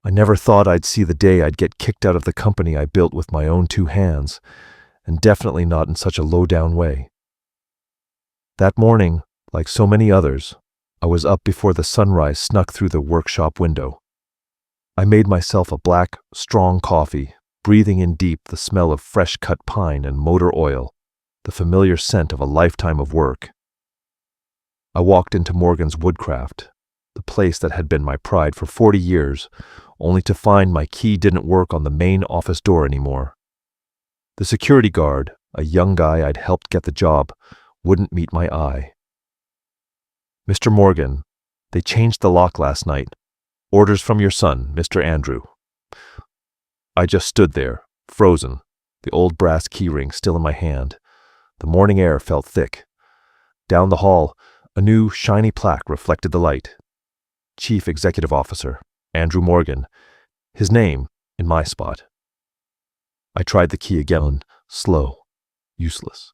I never thought I'd see the day I'd get kicked out of the company I built with my own two hands, and definitely not in such a low-down way. That morning, like so many others, I was up before the sunrise snuck through the workshop window. I made myself a black, strong coffee, breathing in deep the smell of fresh-cut pine and motor oil, the familiar scent of a lifetime of work. I walked into Morgan's Woodcraft, the place that had been my pride for 40 years, only to find my key didn't work on the main office door anymore. The security guard, a young guy I'd helped get the job, wouldn't meet my eye. "Mr. Morgan, they changed the lock last night. Orders from your son, Mr. Andrew." I just stood there, frozen, the old brass keyring still in my hand. The morning air felt thick. Down the hall, a new, shiny plaque reflected the light. Chief Executive Officer, Andrew Morgan, his name in my spot. I tried the key again, slow, useless.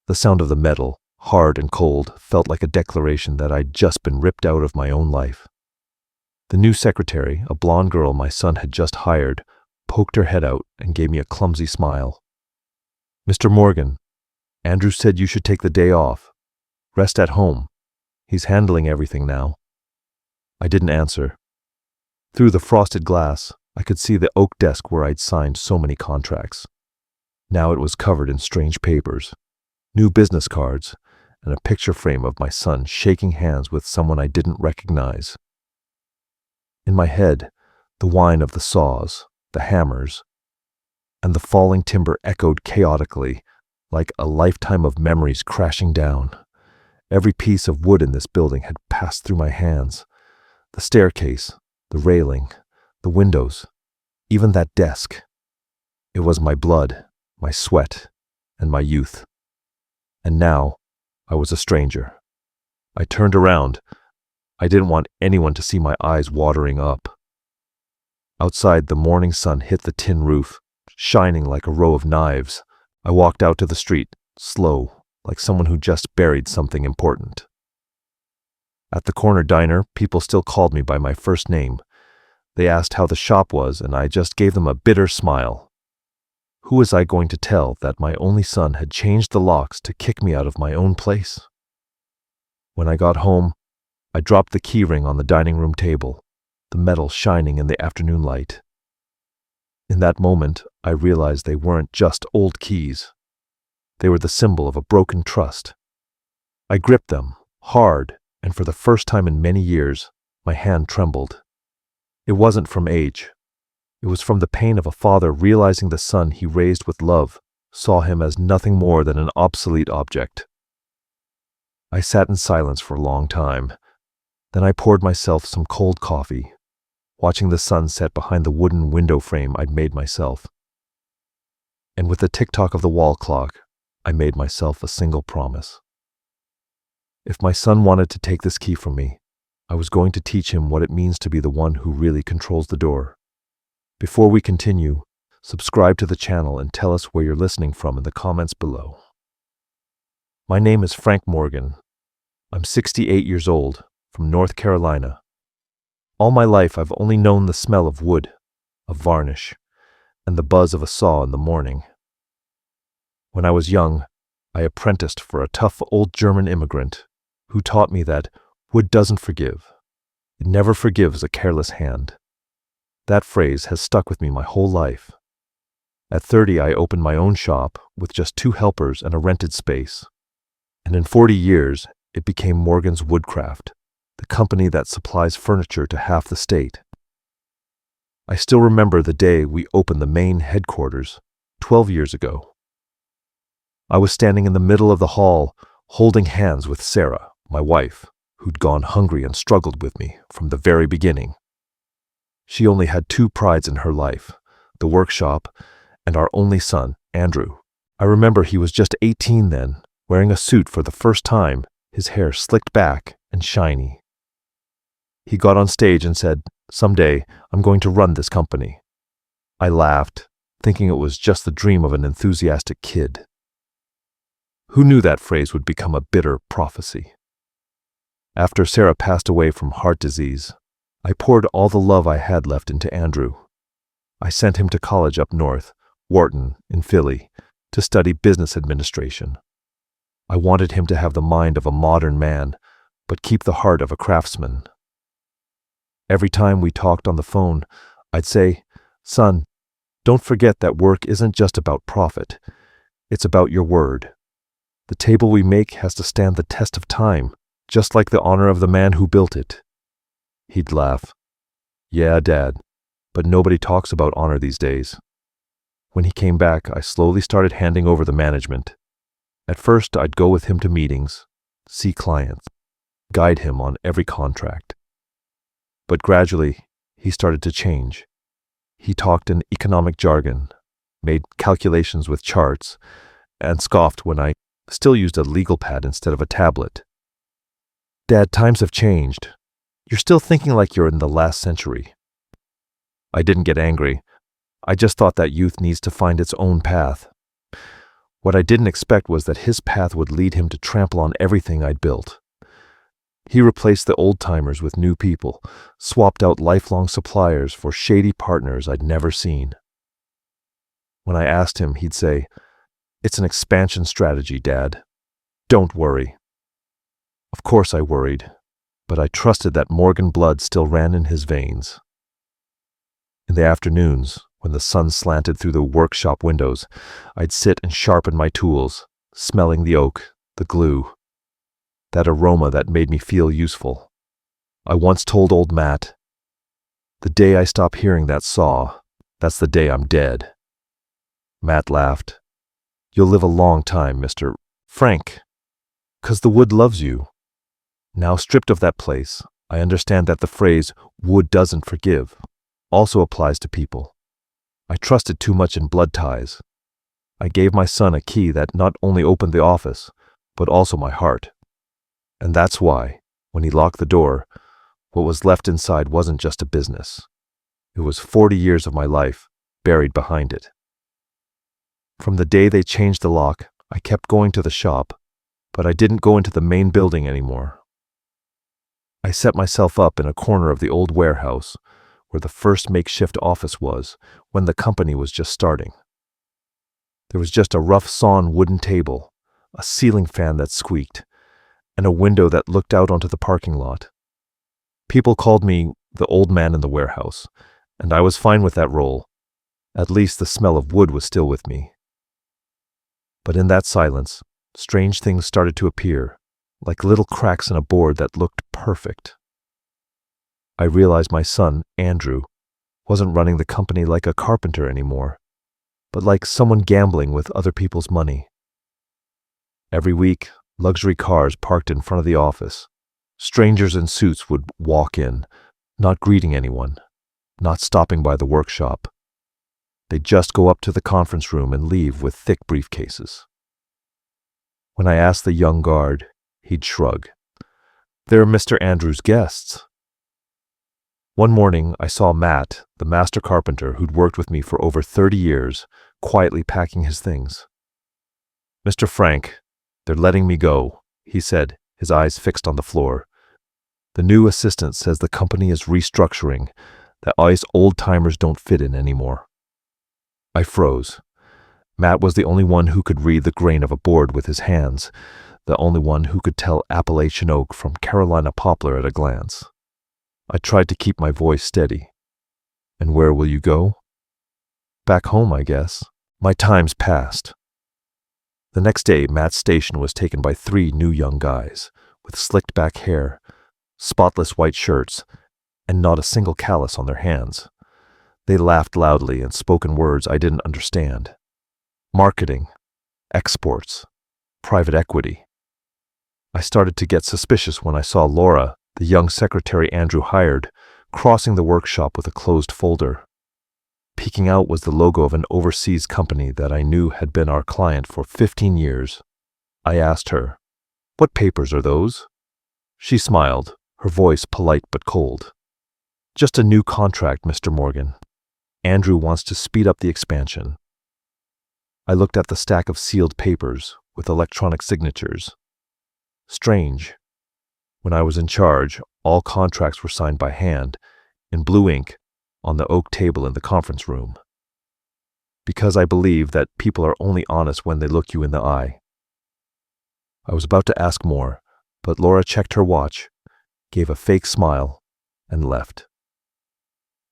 The sound of the metal, hard and cold, felt like a declaration that I'd just been ripped out of my own life. The new secretary, a blonde girl my son had just hired, poked her head out and gave me a clumsy smile. "Mr. Morgan, Andrew said you should take the day off. Rest at home. He's handling everything now." I didn't answer. Through the frosted glass, I could see the oak desk where I'd signed so many contracts. Now it was covered in strange papers, new business cards, and a picture frame of my son shaking hands with someone I didn't recognize. In my head, the whine of the saws, the hammers, and the falling timber echoed chaotically, like a lifetime of memories crashing down. Every piece of wood in this building had passed through my hands. The staircase, the railing, the windows, even that desk. It was my blood, my sweat, and my youth. And now, I was a stranger. I turned around. I didn't want anyone to see my eyes watering up. Outside, the morning sun hit the tin roof, shining like a row of knives. I walked out to the street, slow, like someone who just buried something important. At the corner diner, people still called me by my first name. They asked how the shop was, and I just gave them a bitter smile. Who was I going to tell that my only son had changed the locks to kick me out of my own place? When I got home, I dropped the keyring on the dining room table, the metal shining in the afternoon light. In that moment, I realized they weren't just old keys. They were the symbol of a broken trust. I gripped them, hard, and for the first time in many years, my hand trembled. It wasn't from age. It was from the pain of a father realizing the son he raised with love saw him as nothing more than an obsolete object. I sat in silence for a long time. Then I poured myself some cold coffee, watching the sun set behind the wooden window frame I'd made myself. And with the tick-tock of the wall clock, I made myself a single promise. If my son wanted to take this key from me, I was going to teach him what it means to be the one who really controls the door. Before we continue, subscribe to the channel and tell us where you're listening from in the comments below. My name is Frank Morgan. I'm 68 years old, from North Carolina. All my life I've only known the smell of wood, of varnish, and the buzz of a saw in the morning. When I was young, I apprenticed for a tough old German immigrant who taught me that wood doesn't forgive. It never forgives a careless hand. That phrase has stuck with me my whole life. At 30, I opened my own shop with just 2 helpers and a rented space. And in 40 years, it became Morgan's Woodcraft, the company that supplies furniture to half the state. I still remember the day we opened the main headquarters, 12 years ago. I was standing in the middle of the hall, holding hands with Sarah, my wife, who'd gone hungry and struggled with me from the very beginning. She only had 2 prides in her life, the workshop and our only son, Andrew. I remember he was just 18 then, wearing a suit for the first time, his hair slicked back and shiny. He got on stage and said, "Someday, I'm going to run this company." I laughed, thinking it was just the dream of an enthusiastic kid. Who knew that phrase would become a bitter prophecy? After Sarah passed away from heart disease, I poured all the love I had left into Andrew. I sent him to college up north, Wharton, in Philly, to study business administration. I wanted him to have the mind of a modern man, but keep the heart of a craftsman. Every time we talked on the phone, I'd say, "Son, don't forget that work isn't just about profit. It's about your word. The table we make has to stand the test of time, just like the honor of the man who built it." He'd laugh. "Yeah, Dad, but nobody talks about honor these days." When he came back, I slowly started handing over the management. At first, I'd go with him to meetings, see clients, guide him on every contract. But gradually, he started to change. He talked in economic jargon, made calculations with charts, and scoffed when I still used a legal pad instead of a tablet. "Dad, times have changed. You're still thinking like you're in the last century." I didn't get angry. I just thought that youth needs to find its own path. What I didn't expect was that his path would lead him to trample on everything I'd built. He replaced the old-timers with new people, swapped out lifelong suppliers for shady partners I'd never seen. When I asked him, he'd say, "It's an expansion strategy, Dad. Don't worry." Of course I worried, but I trusted that Morgan blood still ran in his veins. In the afternoons, when the sun slanted through the workshop windows, I'd sit and sharpen my tools, smelling the oak, the glue, that aroma that made me feel useful. I once told old Matt, "The day I stop hearing that saw, that's the day I'm dead." Matt laughed. "You'll live a long time, Mr. Frank, 'cause the wood loves you." Now stripped of that place, I understand that the phrase, "wood doesn't forgive," also applies to people. I trusted too much in blood ties. I gave my son a key that not only opened the office, but also my heart. And that's why, when he locked the door, what was left inside wasn't just a business. It was 40 years of my life buried behind it. From the day they changed the lock, I kept going to the shop, but I didn't go into the main building anymore. I set myself up in a corner of the old warehouse, where the first makeshift office was when the company was just starting. There was just a rough sawn wooden table, a ceiling fan that squeaked, and a window that looked out onto the parking lot. People called me the old man in the warehouse, and I was fine with that role. At least the smell of wood was still with me. But in that silence, strange things started to appear, like little cracks in a board that looked perfect. I realized my son, Andrew, wasn't running the company like a carpenter anymore, but like someone gambling with other people's money. Every week, luxury cars parked in front of the office. Strangers in suits would walk in, not greeting anyone, not stopping by the workshop. They'd just go up to the conference room and leave with thick briefcases. When I asked the young guard, he'd shrug. "They're Mr. Andrew's guests." One morning, I saw Matt, the master carpenter who'd worked with me for over 30 years, quietly packing his things. "Mr. Frank, they're letting me go," he said, his eyes fixed on the floor. "The new assistant says the company is restructuring, that us old-timers don't fit in anymore." I froze. Matt was the only one who could read the grain of a board with his hands, the only one who could tell Appalachian oak from Carolina poplar at a glance. I tried to keep my voice steady. "And where will you go?" "Back home, I guess. My time's past." The next day, Matt's station was taken by 3 new young guys, with slicked back hair, spotless white shirts, and not a single callus on their hands. They laughed loudly and spoke in words I didn't understand. Marketing, exports, private equity. I started to get suspicious when I saw Laura, the young secretary Andrew hired, crossing the workshop with a closed folder. Peeking out was the logo of an overseas company that I knew had been our client for 15 years. I asked her, "What papers are those?" She smiled, her voice polite but cold. "Just a new contract, Mr. Morgan. Andrew wants to speed up the expansion." I looked at the stack of sealed papers with electronic signatures. Strange. When I was in charge, all contracts were signed by hand, in blue ink, on the oak table in the conference room. Because I believe that people are only honest when they look you in the eye. I was about to ask more, but Laura checked her watch, gave a fake smile, and left.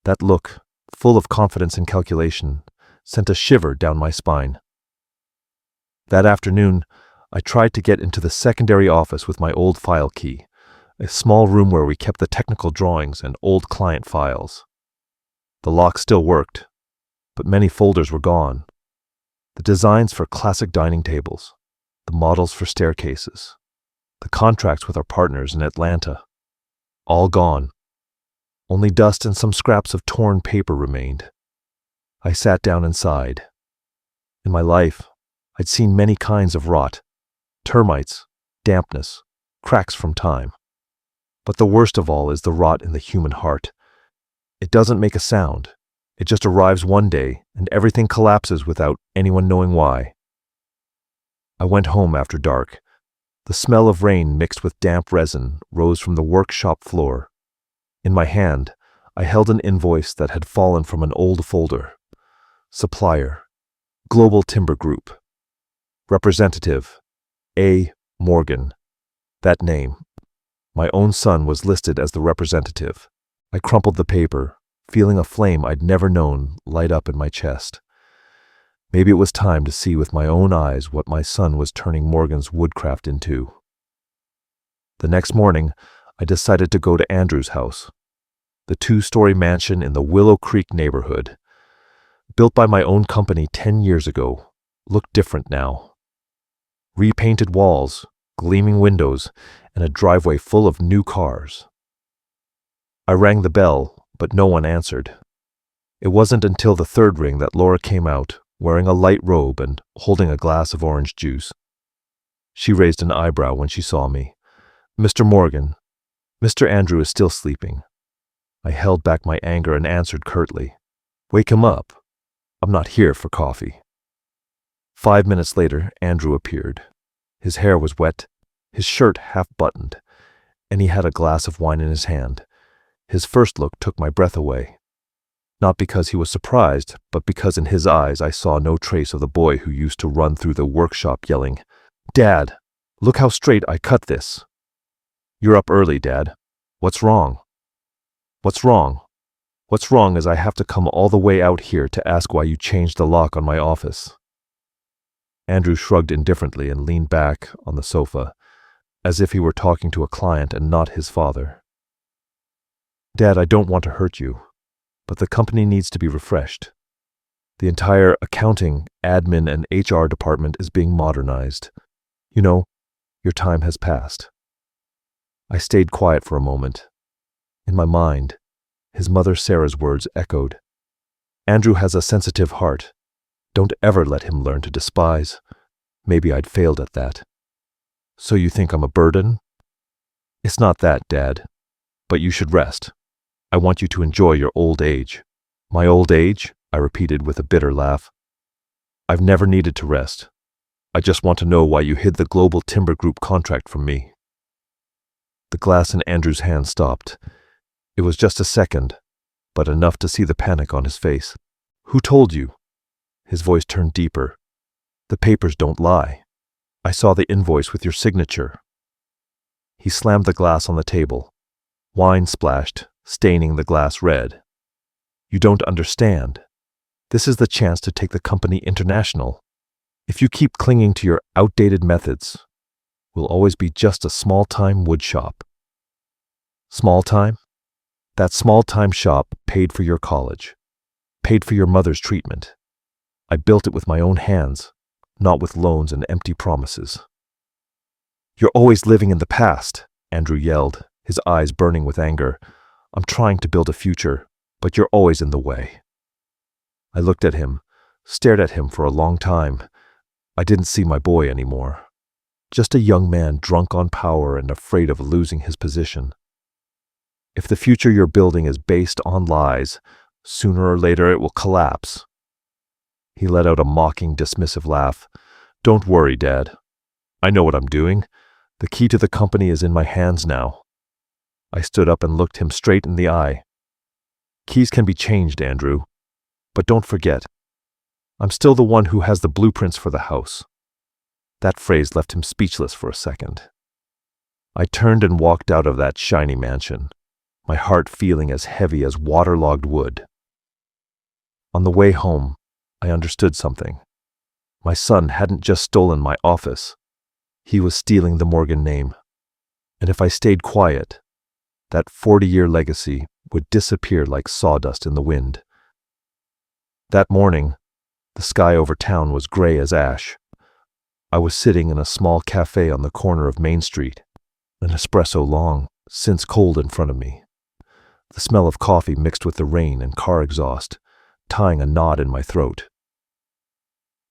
That look, full of confidence and calculation, sent a shiver down my spine. That afternoon, I tried to get into the secondary office with my old file key, a small room where we kept the technical drawings and old client files. The lock still worked, but many folders were gone. The designs for classic dining tables, the models for staircases, the contracts with our partners in Atlanta, all gone. Only dust and some scraps of torn paper remained. I sat down and sighed. In my life, I'd seen many kinds of rot, termites, dampness, cracks from time. But the worst of all is the rot in the human heart. It doesn't make a sound. It just arrives one day, and everything collapses without anyone knowing why. I went home after dark. The smell of rain mixed with damp resin rose from the workshop floor. In my hand, I held an invoice that had fallen from an old folder. Supplier, Global Timber Group. Representative, A. Morgan. That name. My own son was listed as the representative. I crumpled the paper, feeling a flame I'd never known light up in my chest. Maybe it was time to see with my own eyes what my son was turning Morgan's woodcraft into. The next morning, I decided to go to Andrew's house, the 2-story mansion in the Willow Creek neighborhood. Built by my own company 10 years ago, looked different now. Repainted walls, gleaming windows, and a driveway full of new cars. I rang the bell, but no one answered. It wasn't until the third ring that Laura came out, wearing a light robe and holding a glass of orange juice. She raised an eyebrow when she saw me. "Mr. Morgan, Mr. Andrew is still sleeping." I held back my anger and answered curtly, "Wake him up. I'm not here for coffee." 5 minutes later, Andrew appeared. His hair was wet, his shirt half-buttoned, and he had a glass of wine in his hand. His first look took my breath away. Not because he was surprised, but because in his eyes I saw no trace of the boy who used to run through the workshop yelling, "Dad, look how straight I cut this." "You're up early, Dad. What's wrong?" "What's wrong? What's wrong is I have to come all the way out here to ask why you changed the lock on my office." Andrew shrugged indifferently and leaned back on the sofa, as if he were talking to a client and not his father. "Dad, I don't want to hurt you, but the company needs to be refreshed. The entire accounting, admin, and HR department is being modernized. You know, your time has passed." I stayed quiet for a moment. In my mind, his mother Sarah's words echoed. "Andrew has a sensitive heart. Don't ever let him learn to despise." Maybe I'd failed at that. "So you think I'm a burden?" "It's not that, Dad. But you should rest. I want you to enjoy your old age." "My old age?" I repeated with a bitter laugh. "I've never needed to rest. I just want to know why you hid the Global Timber Group contract from me." The glass in Andrew's hand stopped. It was just a second, but enough to see the panic on his face. "Who told you?" His voice turned deeper. "The papers don't lie. I saw the invoice with your signature." He slammed the glass on the table. Wine splashed, staining the glass red. "You don't understand. This is the chance to take the company international. If you keep clinging to your outdated methods, we'll always be just a small-time wood shop." "Small-time? That small-time shop paid for your college, paid for your mother's treatment. I built it with my own hands, not with loans and empty promises." "You're always living in the past," Andrew yelled, his eyes burning with anger. "I'm trying to build a future, but you're always in the way." I looked at him, stared at him for a long time. I didn't see my boy anymore. Just a young man drunk on power and afraid of losing his position. If the future you're building is based on lies, sooner or later it will collapse. He let out a mocking, dismissive laugh. "Don't worry, Dad. I know what I'm doing. The key to the company is in my hands now." I stood up and looked him straight in the eye. Keys can be changed, Andrew. But don't forget, I'm still the one who has the blueprints for the house. That phrase left him speechless for a second. I turned and walked out of that shiny mansion, my heart feeling as heavy as waterlogged wood. On the way home, I understood something. My son hadn't just stolen my office. He was stealing the Morgan name. And if I stayed quiet, that 40-year legacy would disappear like sawdust in the wind. That morning, the sky over town was gray as ash. I was sitting in a small cafe on the corner of Main Street, an espresso long, since cold in front of me. The smell of coffee mixed with the rain and car exhaust, tying a knot in my throat.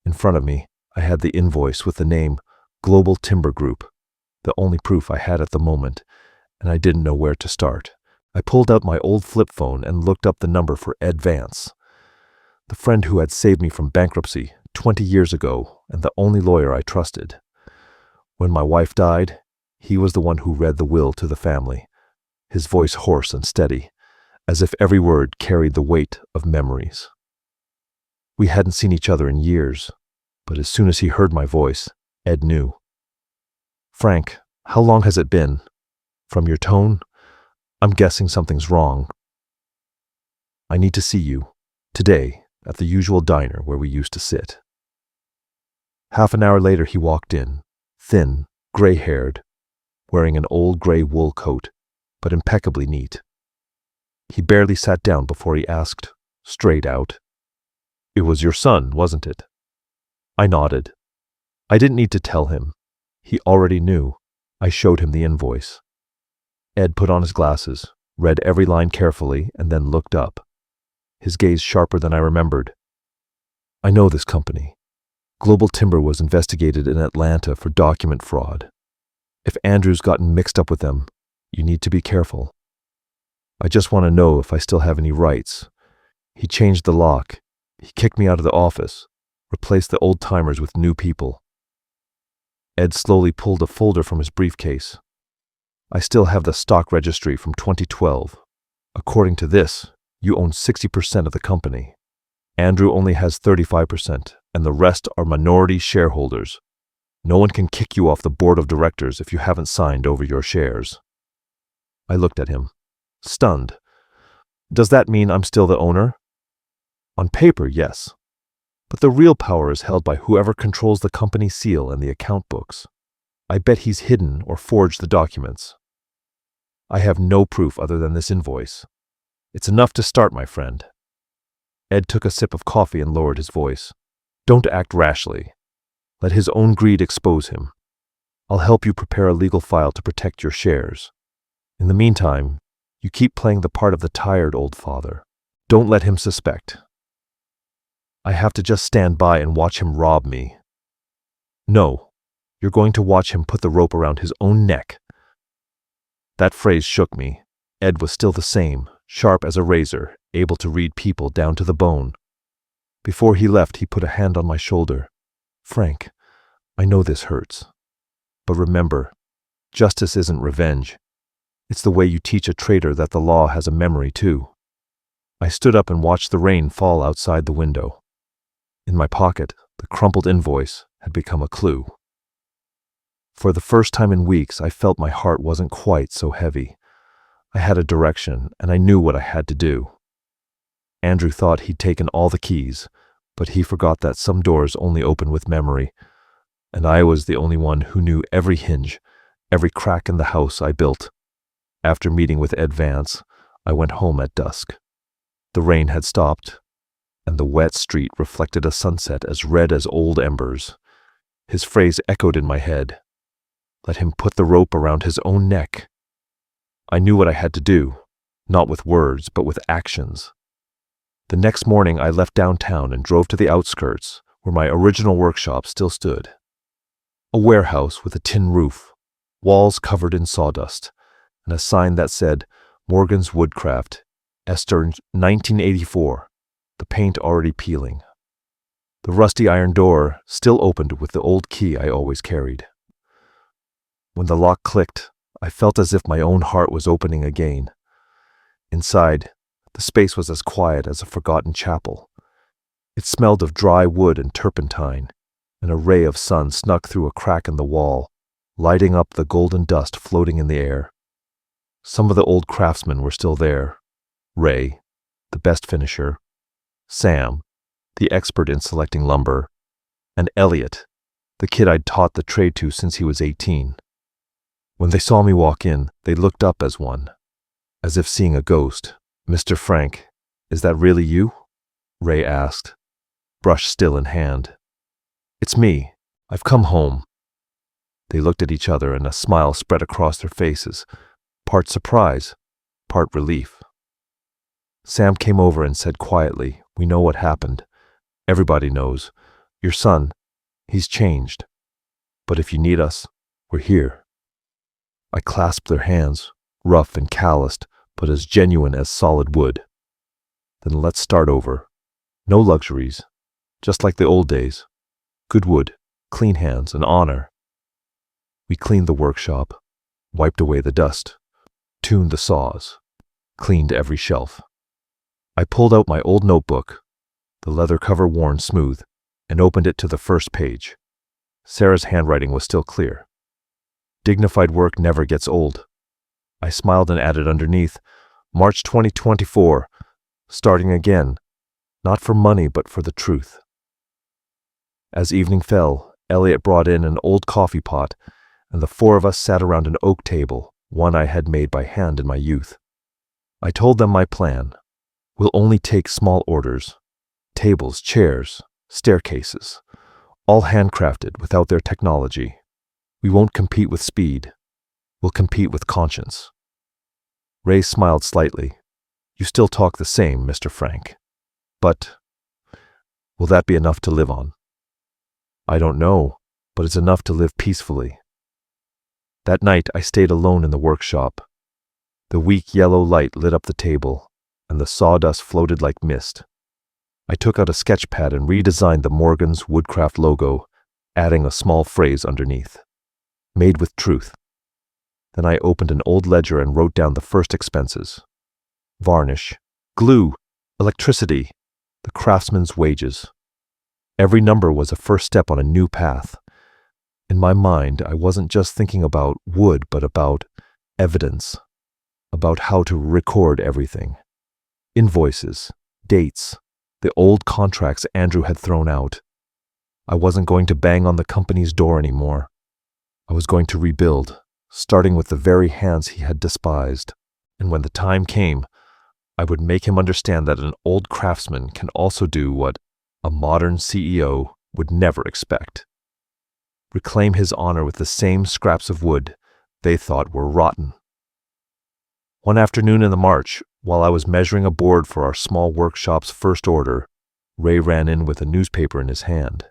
In front of me, I had the invoice with the name Global Timber Group, the only proof I had at the moment, and I didn't know where to start. I pulled out my old flip phone and looked up the number for Ed Vance, the friend who had saved me from bankruptcy 20 years ago and the only lawyer I trusted. When my wife died, he was the one who read the will to the family, his voice hoarse and steady, as if every word carried the weight of memories. We hadn't seen each other in years, but as soon as he heard my voice, Ed knew. "Frank, how long has it been? From your tone, I'm guessing something's wrong. I need to see you, today, at the usual diner where we used to sit." Half an hour later he walked in, thin, gray-haired, wearing an old gray wool coat, but impeccably neat. He barely sat down before he asked, straight out, "It was your son, wasn't it?" I nodded. I didn't need to tell him. He already knew. I showed him the invoice. Ed put on his glasses, read every line carefully, and then looked up, his gaze sharper than I remembered. "I know this company. Global Timber was investigated in Atlanta for document fraud. If Andrew's gotten mixed up with them, you need to be careful. I just want to know if I still have any rights. He changed the lock. He kicked me out of the office, replaced the old-timers with new people." Ed slowly pulled a folder from his briefcase. "I still have the stock registry from 2012. According to this, you own 60% of the company. Andrew only has 35%, and the rest are minority shareholders. No one can kick you off the board of directors if you haven't signed over your shares." I looked at him, stunned. "Does that mean I'm still the owner?" "On paper, yes. But the real power is held by whoever controls the company seal and the account books. I bet he's hidden or forged the documents. I have no proof other than this invoice. It's enough to start, my friend." Ed took a sip of coffee and lowered his voice. "Don't act rashly. Let his own greed expose him. I'll help you prepare a legal file to protect your shares. In the meantime, you keep playing the part of the tired old father. Don't let him suspect. I have to just stand by and watch him rob me." "No, you're going to watch him put the rope around his own neck." That phrase shook me. Ed was still the same, sharp as a razor, able to read people down to the bone. Before he left, he put a hand on my shoulder. "Frank, I know this hurts. But remember, justice isn't revenge. It's the way you teach a traitor that the law has a memory too." I stood up and watched the rain fall outside the window. In my pocket, the crumpled invoice had become a clue. For the first time in weeks, I felt my heart wasn't quite so heavy. I had a direction, and I knew what I had to do. Andrew thought he'd taken all the keys, but he forgot that some doors only open with memory, and I was the only one who knew every hinge, every crack in the house I built. After meeting with Ed Vance, I went home at dusk. The rain had stopped, and the wet street reflected a sunset as red as old embers. His phrase echoed in my head. Let him put the rope around his own neck. I knew what I had to do, not with words, but with actions. The next morning I left downtown and drove to the outskirts, where my original workshop still stood. A warehouse with a tin roof, walls covered in sawdust, and a sign that said, "Morgan's Woodcraft, Esther 1984, the paint already peeling." The rusty iron door still opened with the old key I always carried. When the lock clicked, I felt as if my own heart was opening again. Inside, The space was as quiet as a forgotten chapel. It smelled of dry wood and turpentine, and a ray of sun snuck through a crack in the wall, lighting up the golden dust floating in the air. Some of the old craftsmen were still there. Ray, the best finisher, Sam, the expert in selecting lumber, and Elliot, the kid I'd taught the trade to since he was 18. When they saw me walk in, they looked up as one, as if seeing a ghost. "Mr. Frank, is that really you?" Ray asked, brush still in hand. "It's me. I've come home." They looked at each other and a smile spread across their faces, part surprise, part relief. Sam came over and said quietly, "We know what happened. Everybody knows. Your son, he's changed. But if you need us, we're here." I clasped their hands, rough and calloused, but as genuine as solid wood. "Then let's start over. No luxuries, just like the old days. Good wood, clean hands, and honor." We cleaned the workshop, wiped away the dust, tuned the saws, cleaned every shelf. I pulled out my old notebook, the leather cover worn smooth, and opened it to the first page. Sarah's handwriting was still clear. "Dignified work never gets old." I smiled and added underneath, "March 2024, starting again, not for money but for the truth." As evening fell, Elliot brought in an old coffee pot, and the four of us sat around an oak table, one I had made by hand in my youth. I told them my plan. "We'll only take small orders. Tables, chairs, staircases, all handcrafted without their technology. We won't compete with speed. We'll compete with conscience." Ray smiled slightly. "You still talk the same, Mr. Frank. But will that be enough to live on?" "I don't know, but it's enough to live peacefully." That night I stayed alone in the workshop. The weak yellow light lit up the table, and the sawdust floated like mist. I took out a sketch pad and redesigned the Morgan's Woodcraft logo, adding a small phrase underneath. "Made with truth." Then I opened an old ledger and wrote down the first expenses. Varnish, glue, electricity, the craftsman's wages. Every number was a first step on a new path. In my mind, I wasn't just thinking about wood, but about evidence, about how to record everything. Invoices, dates, the old contracts Andrew had thrown out. I wasn't going to bang on the company's door anymore. I was going to rebuild, starting with the very hands he had despised. And when the time came, I would make him understand that an old craftsman can also do what a modern CEO would never expect. Reclaim his honor with the same scraps of wood they thought were rotten. One afternoon in the March, while I was measuring a board for our small workshop's first order, Ray ran in with a newspaper in his hand.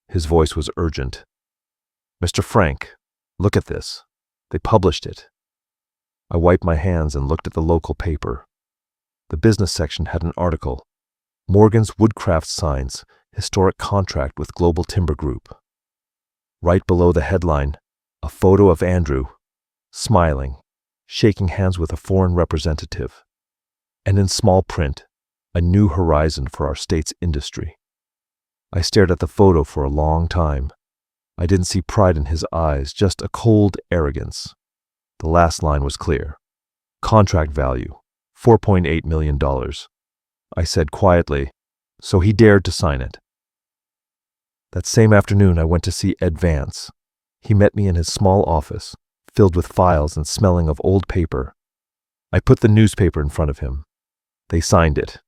His voice was urgent. "Mr. Frank, look at this. They published it." I wiped my hands and looked at the local paper. The business section had an article, "Morgan's Woodcraft signs historic contract with Global Timber Group." Right below the headline, a photo of Andrew, smiling, shaking hands with a foreign representative. And in small print, a new horizon for our state's industry. I stared at the photo for a long time. I didn't see pride in his eyes, just a cold arrogance. The last line was clear. "Contract value, $4.8 million. I said quietly, so he dared to sign it. That same afternoon, I went to see Ed Vance. He met me in his small office, filled with files and smelling of old paper. I put the newspaper in front of him. They signed it.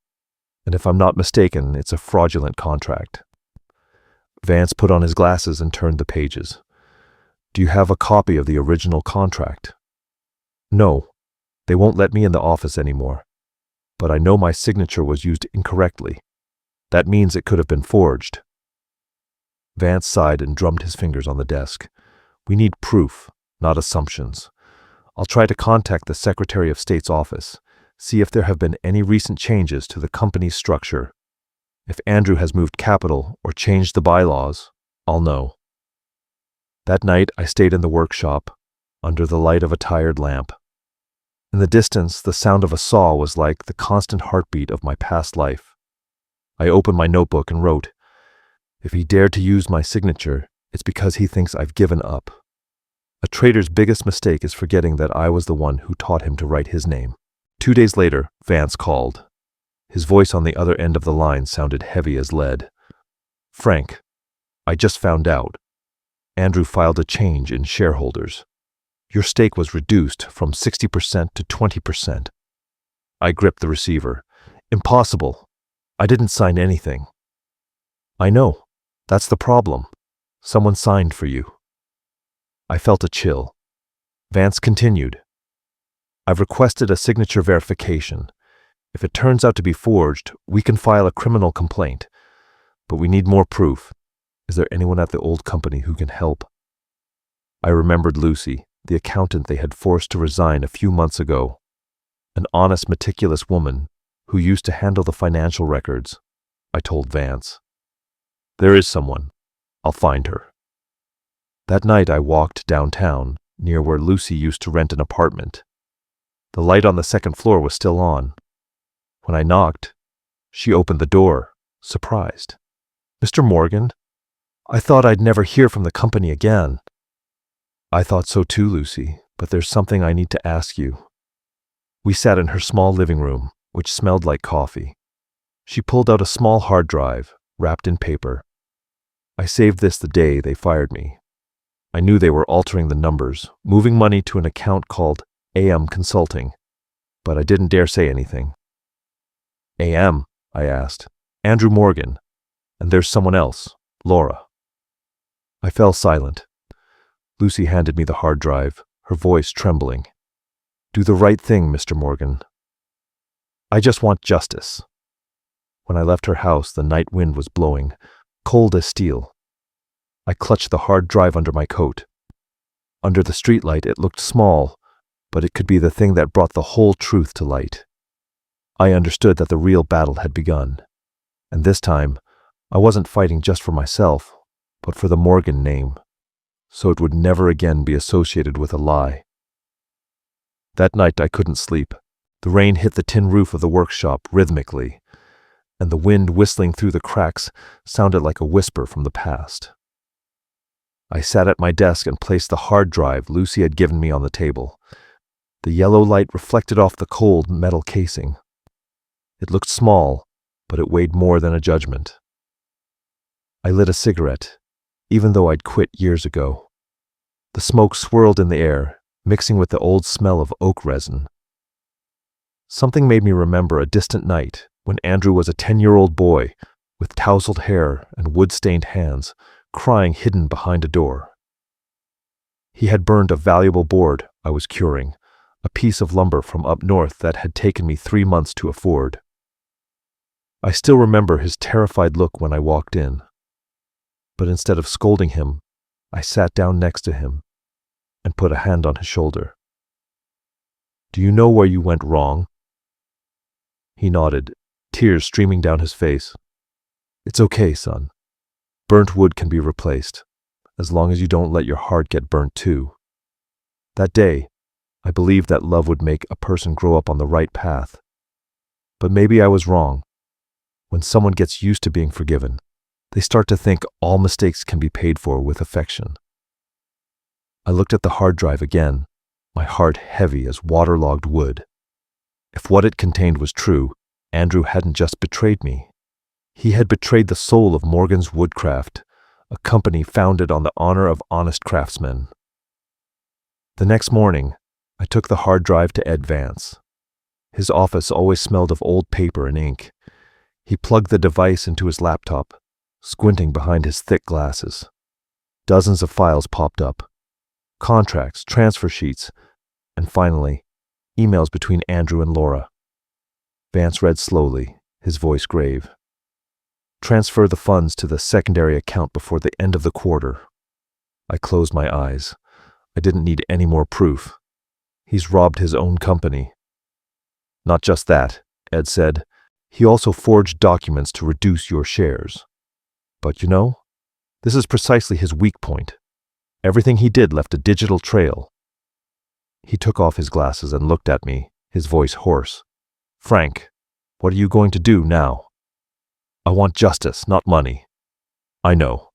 And if I'm not mistaken, it's a fraudulent contract. Vance put on his glasses and turned the pages. "Do you have a copy of the original contract?" "No. They won't let me in the office anymore. But I know my signature was used incorrectly. That means it could have been forged." Vance sighed and drummed his fingers on the desk. "We need proof, not assumptions. I'll try to contact the Secretary of State's office, see if there have been any recent changes to the company's structure. If Andrew has moved capital or changed the bylaws, I'll know." That night I stayed in the workshop, under the light of a tired lamp. In the distance, the sound of a saw was like the constant heartbeat of my past life. I opened my notebook and wrote, "If he dared to use my signature, it's because he thinks I've given up." A trader's biggest mistake is forgetting that I was the one who taught him to write his name. 2 days later, Vance called. His voice on the other end of the line sounded heavy as lead. "Frank, I just found out. Andrew filed a change in shareholders. Your stake was reduced from 60% to 20%. I gripped the receiver. "Impossible. I didn't sign anything." "I know. That's the problem. Someone signed for you." I felt a chill. Vance continued. "I've requested a signature verification. If it turns out to be forged, we can file a criminal complaint. But we need more proof. Is there anyone at the old company who can help?" I remembered Lucy, the accountant they had forced to resign a few months ago. An honest, meticulous woman who used to handle the financial records. I told Vance. "There is someone. I'll find her." That night I walked downtown, near where Lucy used to rent an apartment. The light on the second floor was still on. When I knocked, she opened the door, surprised. "Mr. Morgan? I thought I'd never hear from the company again." "I thought so too, Lucy, but there's something I need to ask you." We sat in her small living room, which smelled like coffee. She pulled out a small hard drive, wrapped in paper. "I saved this the day they fired me. I knew they were altering the numbers, moving money to an account called AM Consulting, but I didn't dare say anything." "AM?" I asked. "Andrew Morgan. And there's someone else, Laura." I fell silent. Lucy handed me the hard drive, her voice trembling. "Do the right thing, Mr. Morgan. I just want justice." When I left her house, the night wind was blowing, cold as steel. I clutched the hard drive under my coat. Under the streetlight, it looked small, but it could be the thing that brought the whole truth to light. I understood that the real battle had begun, and this time, I wasn't fighting just for myself, but for the Morgan name, so it would never again be associated with a lie. That night I couldn't sleep. The rain hit the tin roof of the workshop rhythmically, and the wind whistling through the cracks sounded like a whisper from the past. I sat at my desk and placed the hard drive Lucy had given me on the table. The yellow light reflected off the cold metal casing. It looked small, but it weighed more than a judgment. I lit a cigarette, even though I'd quit years ago. The smoke swirled in the air, mixing with the old smell of oak resin. Something made me remember a distant night when Andrew was a 10-year-old boy with tousled hair and wood-stained hands, crying hidden behind a door. He had burned a valuable board I was curing, a piece of lumber from up north that had taken me 3 months to afford. I still remember his terrified look when I walked in. But instead of scolding him, I sat down next to him and put a hand on his shoulder. "Do you know where you went wrong?" He nodded, tears streaming down his face. "It's okay, son. Burnt wood can be replaced, as long as you don't let your heart get burnt too." That day, I believed that love would make a person grow up on the right path. But maybe I was wrong. When someone gets used to being forgiven, they start to think all mistakes can be paid for with affection. I looked at the hard drive again, my heart heavy as waterlogged wood. If what it contained was true, Andrew hadn't just betrayed me. He had betrayed the soul of Morgan's Woodcraft, a company founded on the honor of honest craftsmen. The next morning, I took the hard drive to Ed Vance. His office always smelled of old paper and ink. He plugged the device into his laptop, squinting behind his thick glasses. Dozens of files popped up. Contracts, transfer sheets, and finally, emails between Andrew and Laura. Vance read slowly, his voice grave. "Transfer the funds to the secondary account before the end of the quarter." I closed my eyes. I didn't need any more proof. He's robbed his own company. "Not just that," Ed said. "He also forged documents to reduce your shares. But you know, this is precisely his weak point. Everything he did left a digital trail." He took off his glasses and looked at me, his voice hoarse. "Frank, what are you going to do now?" "I want justice, not money." "I know.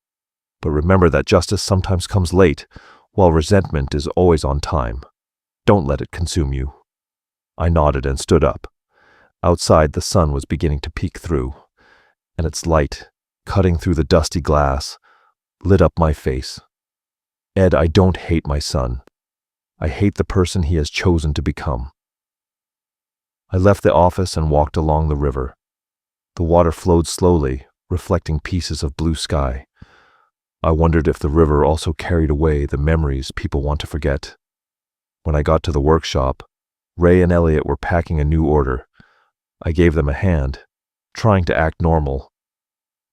But remember that justice sometimes comes late, while resentment is always on time. Don't let it consume you." I nodded and stood up. Outside, the sun was beginning to peek through, and its light, cutting through the dusty glass, lit up my face. "Ed, I don't hate my son. I hate the person he has chosen to become." I left the office and walked along the river. The water flowed slowly, reflecting pieces of blue sky. I wondered if the river also carried away the memories people want to forget. When I got to the workshop, Ray and Elliot were packing a new order. I gave them a hand, trying to act normal.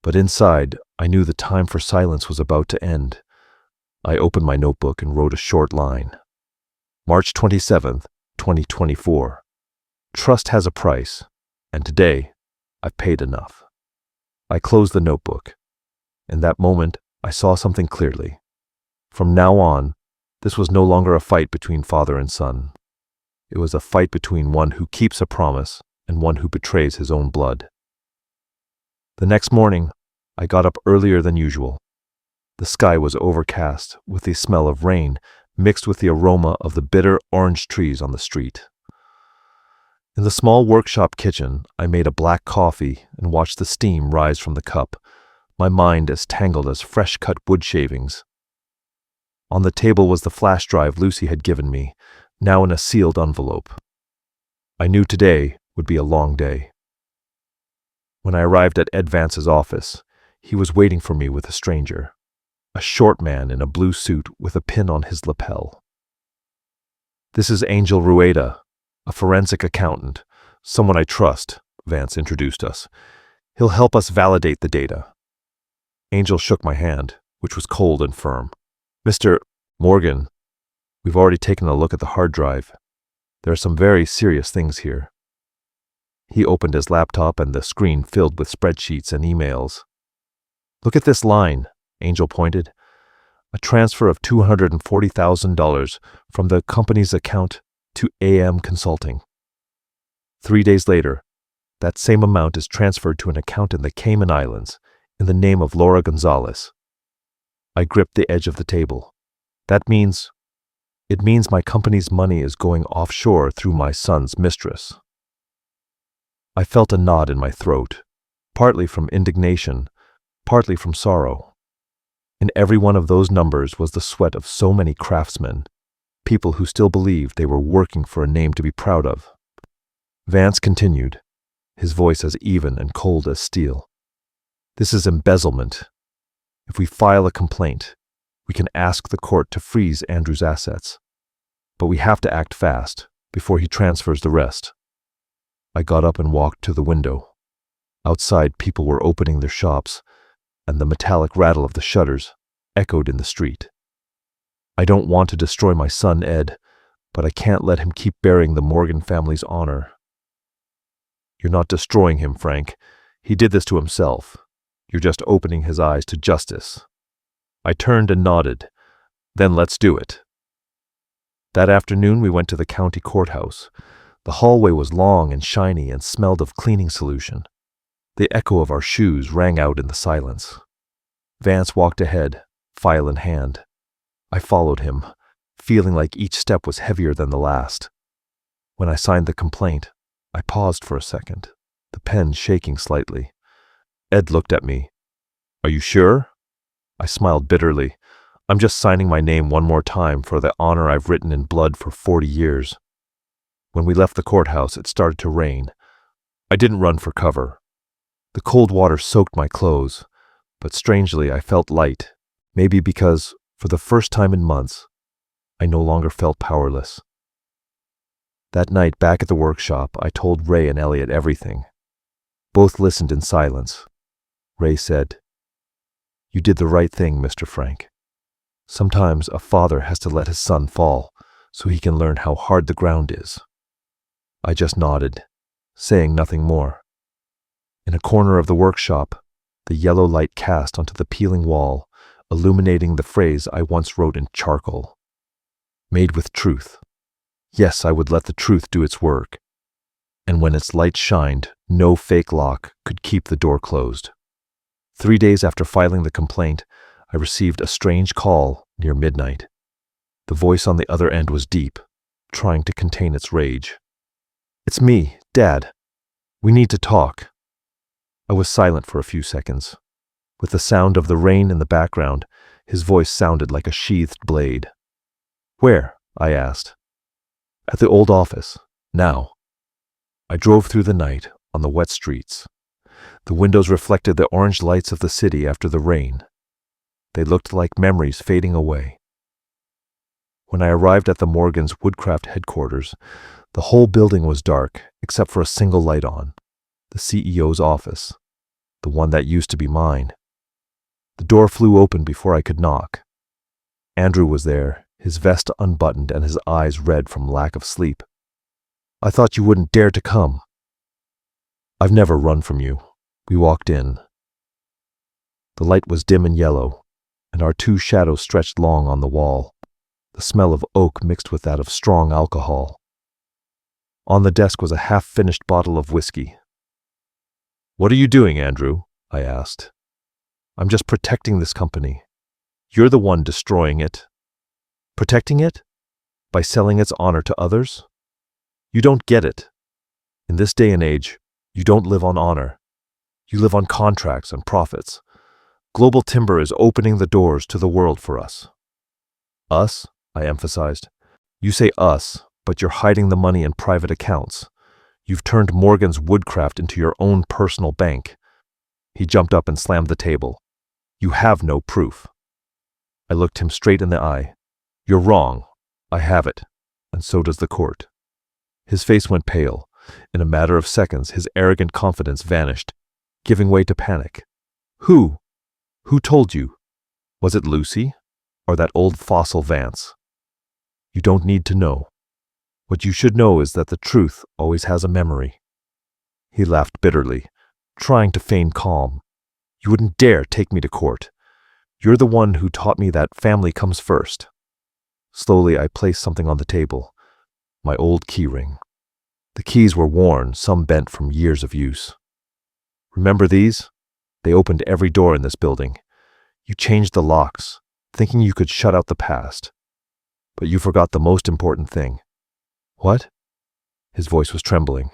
But inside, I knew the time for silence was about to end. I opened my notebook and wrote a short line. March 27th, 2024. Trust has a price, and today, I've paid enough. I closed the notebook. In that moment, I saw something clearly. From now on, this was no longer a fight between father and son. It was a fight between one who keeps a promise and one who betrays his own blood. The next morning, I got up earlier than usual. The sky was overcast with the smell of rain mixed with the aroma of the bitter orange trees on the street. In the small workshop kitchen, I made a black coffee and watched the steam rise from the cup, my mind as tangled as fresh-cut wood shavings. On the table was the flash drive Lucy had given me, now in a sealed envelope. I knew today would be a long day. When I arrived at Ed Vance's office, he was waiting for me with a stranger, a short man in a blue suit with a pin on his lapel. "This is Angel Rueda, a forensic accountant, someone I trust," Vance introduced us. "He'll help us validate the data." Angel shook my hand, which was cold and firm. "Mr. Morgan, we've already taken a look at the hard drive. There are some very serious things here." He opened his laptop and the screen filled with spreadsheets and emails. "Look at this line," Angel pointed. "A transfer of $240,000 from the company's account to AM Consulting. 3 days later, that same amount is transferred to an account in the Cayman Islands in the name of Laura Gonzalez." I gripped the edge of the table. It means my company's money is going offshore through my son's mistress." I felt a knot in my throat, partly from indignation, partly from sorrow. In every one of those numbers was the sweat of so many craftsmen, people who still believed they were working for a name to be proud of. Vance continued, his voice as even and cold as steel. "This is embezzlement. If we file a complaint, we can ask the court to freeze Andrew's assets. But we have to act fast before he transfers the rest." I got up and walked to the window. Outside, people were opening their shops, and the metallic rattle of the shutters echoed in the street. I don't want to destroy my son, Ed, but I can't let him keep bearing the Morgan family's honor. "You're not destroying him, Frank. He did this to himself. You're just opening his eyes to justice." I turned and nodded. "Then let's do it." That afternoon we went to the county courthouse. The hallway was long and shiny and smelled of cleaning solution. The echo of our shoes rang out in the silence. Vance walked ahead, file in hand. I followed him, feeling like each step was heavier than the last. When I signed the complaint, I paused for a second, the pen shaking slightly. Ed looked at me. "Are you sure?" I smiled bitterly. "I'm just signing my name one more time for the honor I've written in blood for 40 years. When we left the courthouse, it started to rain. I didn't run for cover. The cold water soaked my clothes, but strangely I felt light, maybe because, for the first time in months, I no longer felt powerless. That night back at the workshop, I told Ray and Elliot everything. Both listened in silence. Ray said, "You did the right thing, Mr. Frank. Sometimes a father has to let his son fall so he can learn how hard the ground is." I just nodded, saying nothing more. In a corner of the workshop, the yellow light cast onto the peeling wall, illuminating the phrase I once wrote in charcoal. "Made with truth." Yes, I would let the truth do its work. And when its light shined, no fake lock could keep the door closed. 3 days after filing the complaint, I received a strange call near midnight. The voice on the other end was deep, trying to contain its rage. "It's me, Dad. We need to talk." I was silent for a few seconds. With the sound of the rain in the background, his voice sounded like a sheathed blade. "Where?" I asked. "At the old office. Now." I drove through the night on the wet streets. The windows reflected the orange lights of the city after the rain. They looked like memories fading away. When I arrived at the Morgan's Woodcraft headquarters, the whole building was dark except for a single light on, the CEO's office, the one that used to be mine. The door flew open before I could knock. Andrew was there, his vest unbuttoned and his eyes red from lack of sleep. "I thought you wouldn't dare to come." "I've never run from you." We walked in. The light was dim and yellow, and our two shadows stretched long on the wall. The smell of oak mixed with that of strong alcohol. On the desk was a half-finished bottle of whiskey. "What are you doing, Andrew?" I asked. "I'm just protecting this company. You're the one destroying it." "Protecting it? By selling its honor to others? You don't get it. In this day and age, you don't live on honor. You live on contracts and profits. Global Timber is opening the doors to the world for us." "Us?" I emphasized. "You say us, but you're hiding the money in private accounts. You've turned Morgan's Woodcraft into your own personal bank." He jumped up and slammed the table. "You have no proof." I looked him straight in the eye. "You're wrong. I have it, and so does the court." His face went pale. In a matter of seconds, his arrogant confidence vanished, giving way to panic. Who told you? Was it Lucy? Or that old fossil Vance?" "You don't need to know. What you should know is that the truth always has a memory." He laughed bitterly, trying to feign calm. "You wouldn't dare take me to court. You're the one who taught me that family comes first." Slowly, I placed something on the table. My old keyring. The keys were worn, some bent from years of use. "Remember these? They opened every door in this building. You changed the locks, thinking you could shut out the past. But you forgot the most important thing." "What?" His voice was trembling.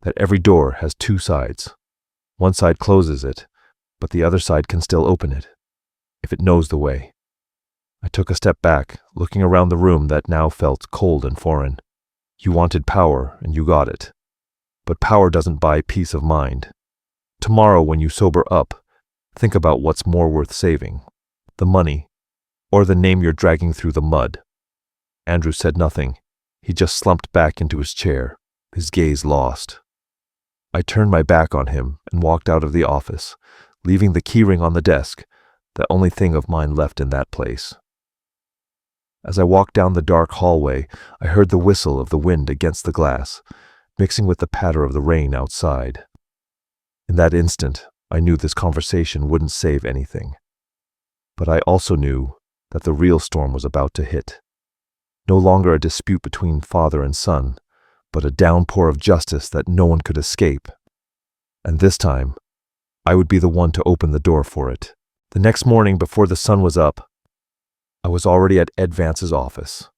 "That every door has two sides. One side closes it, but the other side can still open it, if it knows the way." I took a step back, looking around the room that now felt cold and foreign. "You wanted power, and you got it. But power doesn't buy peace of mind. Tomorrow, when you sober up, think about what's more worth saving, the money, or the name you're dragging through the mud." Andrew said nothing. He just slumped back into his chair, his gaze lost. I turned my back on him and walked out of the office, leaving the keyring on the desk, the only thing of mine left in that place. As I walked down the dark hallway, I heard the whistle of the wind against the glass, mixing with the patter of the rain outside. In that instant, I knew this conversation wouldn't save anything. But I also knew that the real storm was about to hit. No longer a dispute between father and son, but a downpour of justice that no one could escape. And this time, I would be the one to open the door for it. The next morning, before the sun was up, I was already at Ed Vance's office.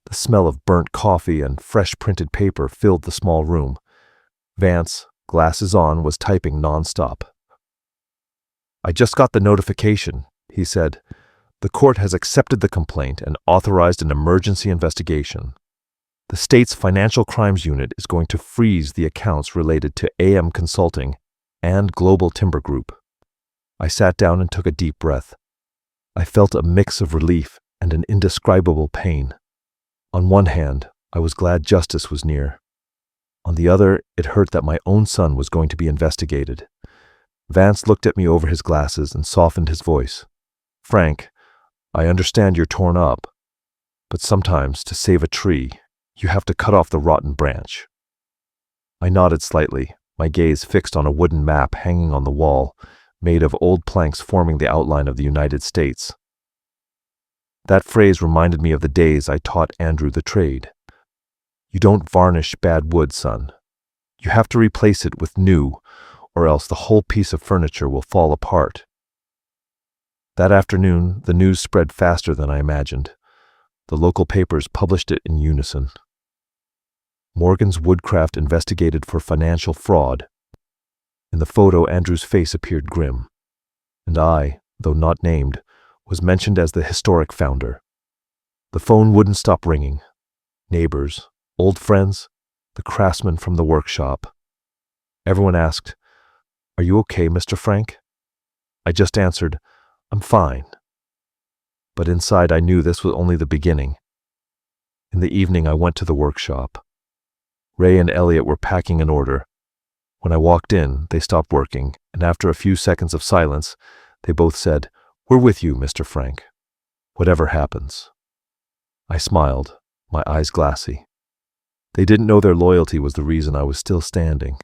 The smell of burnt coffee and fresh printed paper filled the small room. Vance, glasses on, was typing nonstop. "I just got the notification," he said. "The court has accepted the complaint and authorized an emergency investigation. The state's financial crimes unit is going to freeze the accounts related to AM Consulting and Global Timber Group." I sat down and took a deep breath. I felt a mix of relief and an indescribable pain. On one hand, I was glad justice was near. On the other, it hurt that my own son was going to be investigated. Vance looked at me over his glasses and softened his voice. "Frank, I understand you're torn up, but sometimes to save a tree, you have to cut off the rotten branch." I nodded slightly, my gaze fixed on a wooden map hanging on the wall, made of old planks forming the outline of the United States. That phrase reminded me of the days I taught Andrew the trade. You don't varnish bad wood, son. You have to replace it with new, or else the whole piece of furniture will fall apart. That afternoon, the news spread faster than I imagined. The local papers published it in unison. Morgan's Woodcraft investigated for financial fraud. In the photo, Andrew's face appeared grim, and I, though not named, was mentioned as the historic founder. The phone wouldn't stop ringing. Neighbors, old friends, the craftsmen from the workshop. Everyone asked, "Are you okay, Mr. Frank?" I just answered, "I'm fine." But inside I knew this was only the beginning. In the evening I went to the workshop. Ray and Elliot were packing an order. When I walked in, they stopped working, and after a few seconds of silence, they both said, "We're with you, Mr. Frank. Whatever happens." I smiled, my eyes glassy. They didn't know their loyalty was the reason I was still standing.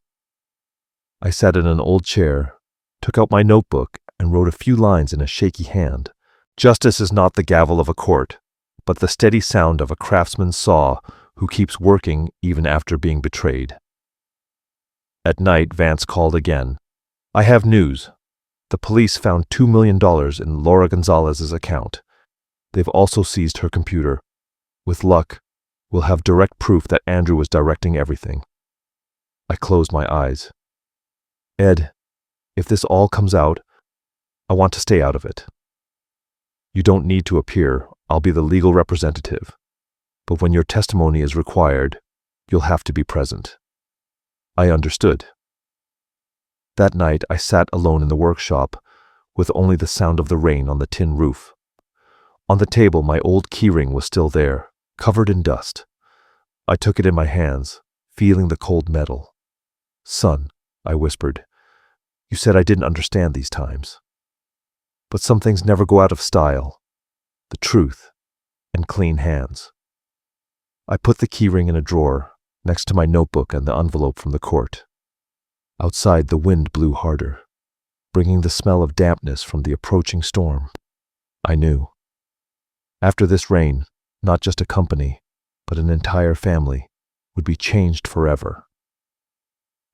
I sat in an old chair, took out my notebook, and wrote a few lines in a shaky hand. Justice is not the gavel of a court, but the steady sound of a craftsman's saw who keeps working even after being betrayed. At night, Vance called again. "I have news. The police found $2 million in Laura Gonzalez's account. They've also seized her computer. With luck, we'll have direct proof that Andrew was directing everything." I closed my eyes. "Ed, if this all comes out, I want to stay out of it. You don't need to appear. I'll be the legal representative. But when your testimony is required, you'll have to be present." I understood. That night, I sat alone in the workshop, with only the sound of the rain on the tin roof. On the table, my old keyring was still there, covered in dust. I took it in my hands, feeling the cold metal. "Son," I whispered, "you said I didn't understand these times. But some things never go out of style. The truth and clean hands." I put the keyring in a drawer, next to my notebook and the envelope from the court. Outside, the wind blew harder, bringing the smell of dampness from the approaching storm. I knew. After this rain, not just a company, but an entire family, would be changed forever.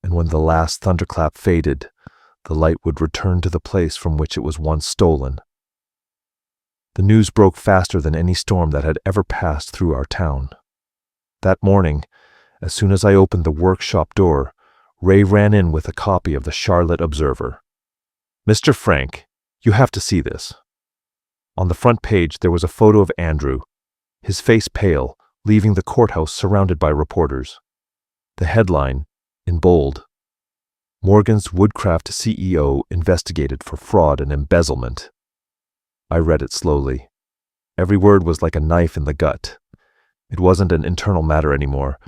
And when the last thunderclap faded, the light would return to the place from which it was once stolen. The news broke faster than any storm that had ever passed through our town. That morning, as soon as I opened the workshop door, Ray ran in with a copy of the Charlotte Observer. "Mr. Frank, you have to see this." On the front page there was a photo of Andrew, his face pale, leaving the courthouse surrounded by reporters. The headline, in bold, "Morgan's Woodcraft CEO investigated for fraud and embezzlement." I read it slowly. Every word was like a knife in the gut. It wasn't an internal matter anymore.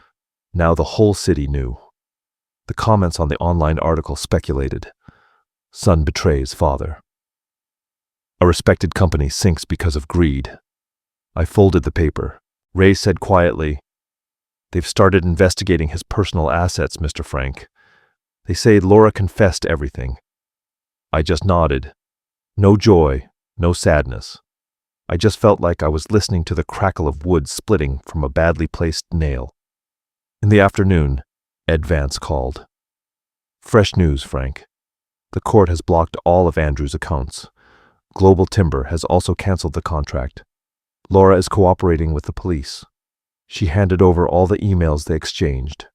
Now the whole city knew. The comments on the online article speculated. Son betrays father. A respected company sinks because of greed. I folded the paper. Ray said quietly, "They've started investigating his personal assets, Mr. Frank. They say Laura confessed everything." I just nodded. No joy, no sadness. I just felt like I was listening to the crackle of wood splitting from a badly placed nail. In the afternoon, Ed Vance called. "Fresh news, Frank. The court has blocked all of Andrew's accounts. Global Timber has also canceled the contract. Laura is cooperating with the police. She handed over all the emails they exchanged.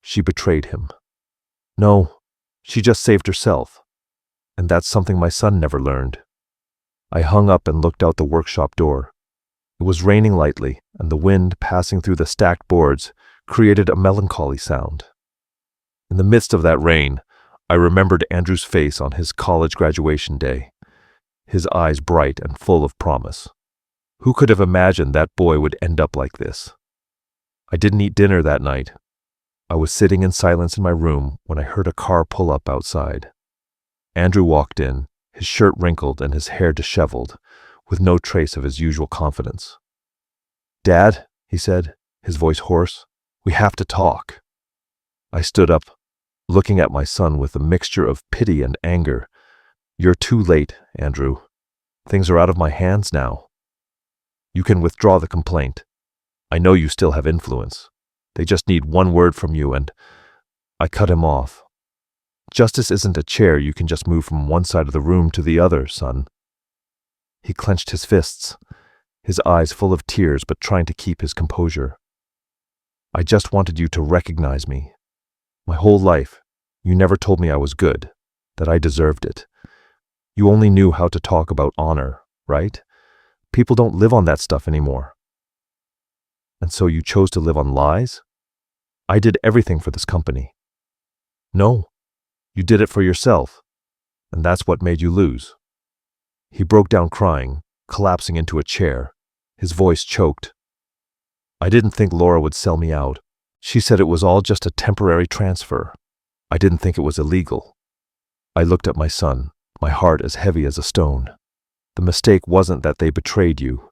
She betrayed him. No, she just saved herself. And that's something my son never learned." I hung up and looked out the workshop door. It was raining lightly, and the wind, passing through the stacked boards, created a melancholy sound. In the midst of that rain, I remembered Andrew's face on his college graduation day, his eyes bright and full of promise. Who could have imagined that boy would end up like this? I didn't eat dinner that night. I was sitting in silence in my room when I heard a car pull up outside. Andrew walked in, his shirt wrinkled and his hair disheveled, with no trace of his usual confidence. "Dad," he said, his voice hoarse, "we have to talk." I stood up, looking at my son with a mixture of pity and anger. "You're too late, Andrew. Things are out of my hands now. You can withdraw the complaint. I know you still have influence. They just need one word from you, and I cut him off. Justice isn't a chair you can just move from one side of the room to the other, son. He clenched his fists, his eyes full of tears but trying to keep his composure. I just wanted you to recognize me. My whole life, you never told me I was good, that I deserved it. You only knew how to talk about honor, right? People don't live on that stuff anymore. And so you chose to live on lies? I did everything for this company. No, you did it for yourself, and that's what made you lose. He broke down crying, collapsing into a chair, his voice choked. I didn't think Laura would sell me out. She said it was all just a temporary transfer. I didn't think it was illegal. I looked at my son, my heart as heavy as a stone. The mistake wasn't that they betrayed you.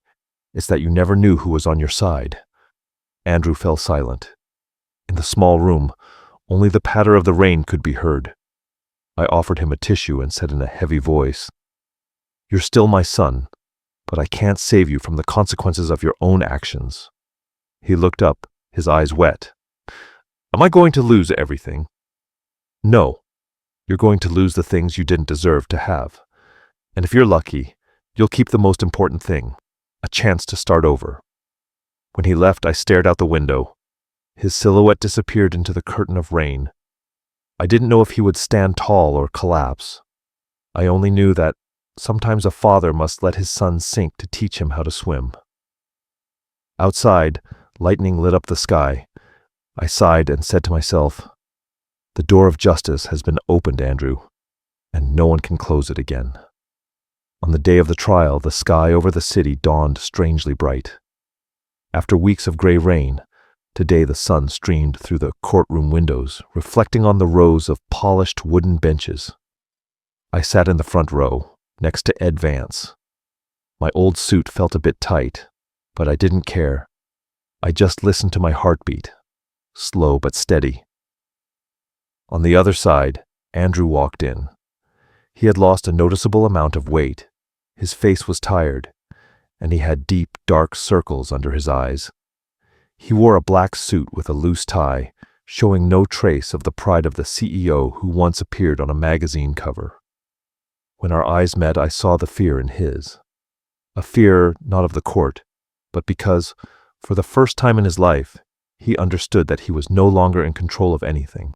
It's that you never knew who was on your side. Andrew fell silent. In the small room, only the patter of the rain could be heard. I offered him a tissue and said in a heavy voice, "You're still my son, but I can't save you from the consequences of your own actions." He looked up, his eyes wet. "Am I going to lose everything?" "No. You're going to lose the things you didn't deserve to have. And if you're lucky, you'll keep the most important thing, a chance to start over." When he left, I stared out the window. His silhouette disappeared into the curtain of rain. I didn't know if he would stand tall or collapse. I only knew that sometimes a father must let his son sink to teach him how to swim. Outside, lightning lit up the sky. I sighed and said to myself, "The door of justice has been opened, Andrew, and no one can close it again." On the day of the trial, the sky over the city dawned strangely bright. After weeks of gray rain, today the sun streamed through the courtroom windows, reflecting on the rows of polished wooden benches. I sat in the front row, next to Ed Vance. My old suit felt a bit tight, but I didn't care. I just listened to my heartbeat, slow but steady. On the other side, Andrew walked in. He had lost a noticeable amount of weight. His face was tired, and he had deep, dark circles under his eyes. He wore a black suit with a loose tie, showing no trace of the pride of the CEO who once appeared on a magazine cover. When our eyes met, I saw the fear in his. A fear not of the court, but because, for the first time in his life, he understood that he was no longer in control of anything.